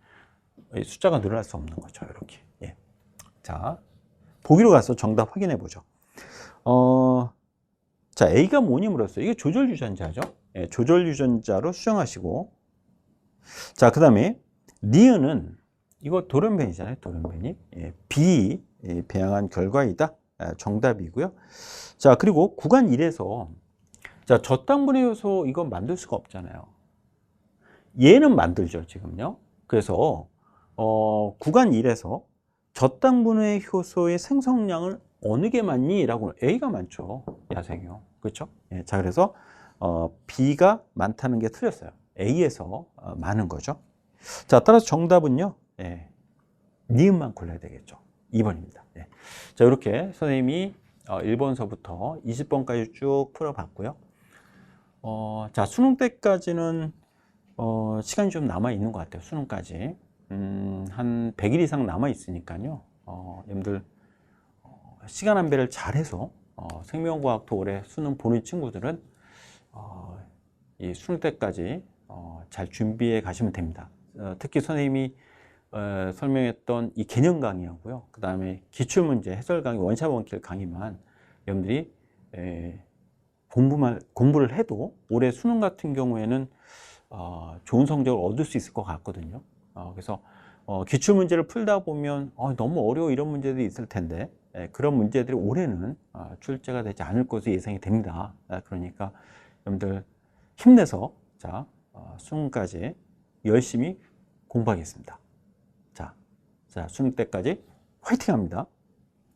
숫자가 늘어날 수 없는 거죠. 이렇게. 예. 자, 보기로 가서 정답 확인해 보죠. 자, A가 뭐님으로써 이게 조절 유전자죠. 예, 조절 유전자로 수정하시고, 자, 그 다음에 니은은 이거 돌연변이잖아요. 돌연변이. 예, B 배양한 결과이다. 정답이고요. 자, 그리고 구간 1에서 자, 젖당분해 효소 이거 만들 수가 없잖아요. 얘는 만들죠, 지금요. 그래서 구간 1에서 젖당분해 효소의 생성량을 어느 게 많니? 라고 A가 많죠. 야생형. 그렇죠? 예, 자, 그래서 B가 많다는 게 틀렸어요. A에서 많은 거죠. 자, 따라서 정답은요. 예, 니은만 골라야 되겠죠. 2번입니다. 예. 자, 이렇게 선생님이 1번서부터 20번까지 쭉 풀어봤고요. 자, 수능 때까지는 시간이 좀 남아 있는 것 같아요. 수능까지 한 100일 이상 남아 있으니까요. 여러분들 시간 안배를 잘해서 생명과학도 올해 수능 보는 친구들은 이 수능 때까지 잘 준비해 가시면 됩니다. 특히 선생님이 설명했던 이 개념 강의하고요. 그 다음에 기출문제, 해설 강의, 원샷 원킬 강의만 여러분들이 공부를 해도 올해 수능 같은 경우에는 좋은 성적을 얻을 수 있을 것 같거든요. 그래서 기출문제를 풀다 보면 너무 어려워 이런 문제들이 있을 텐데 그런 문제들이 올해는 출제가 되지 않을 것으로 예상이 됩니다. 그러니까 여러분들 힘내서 자, 수능까지 열심히 공부하겠습니다. 자, 수능 때까지 화이팅 합니다.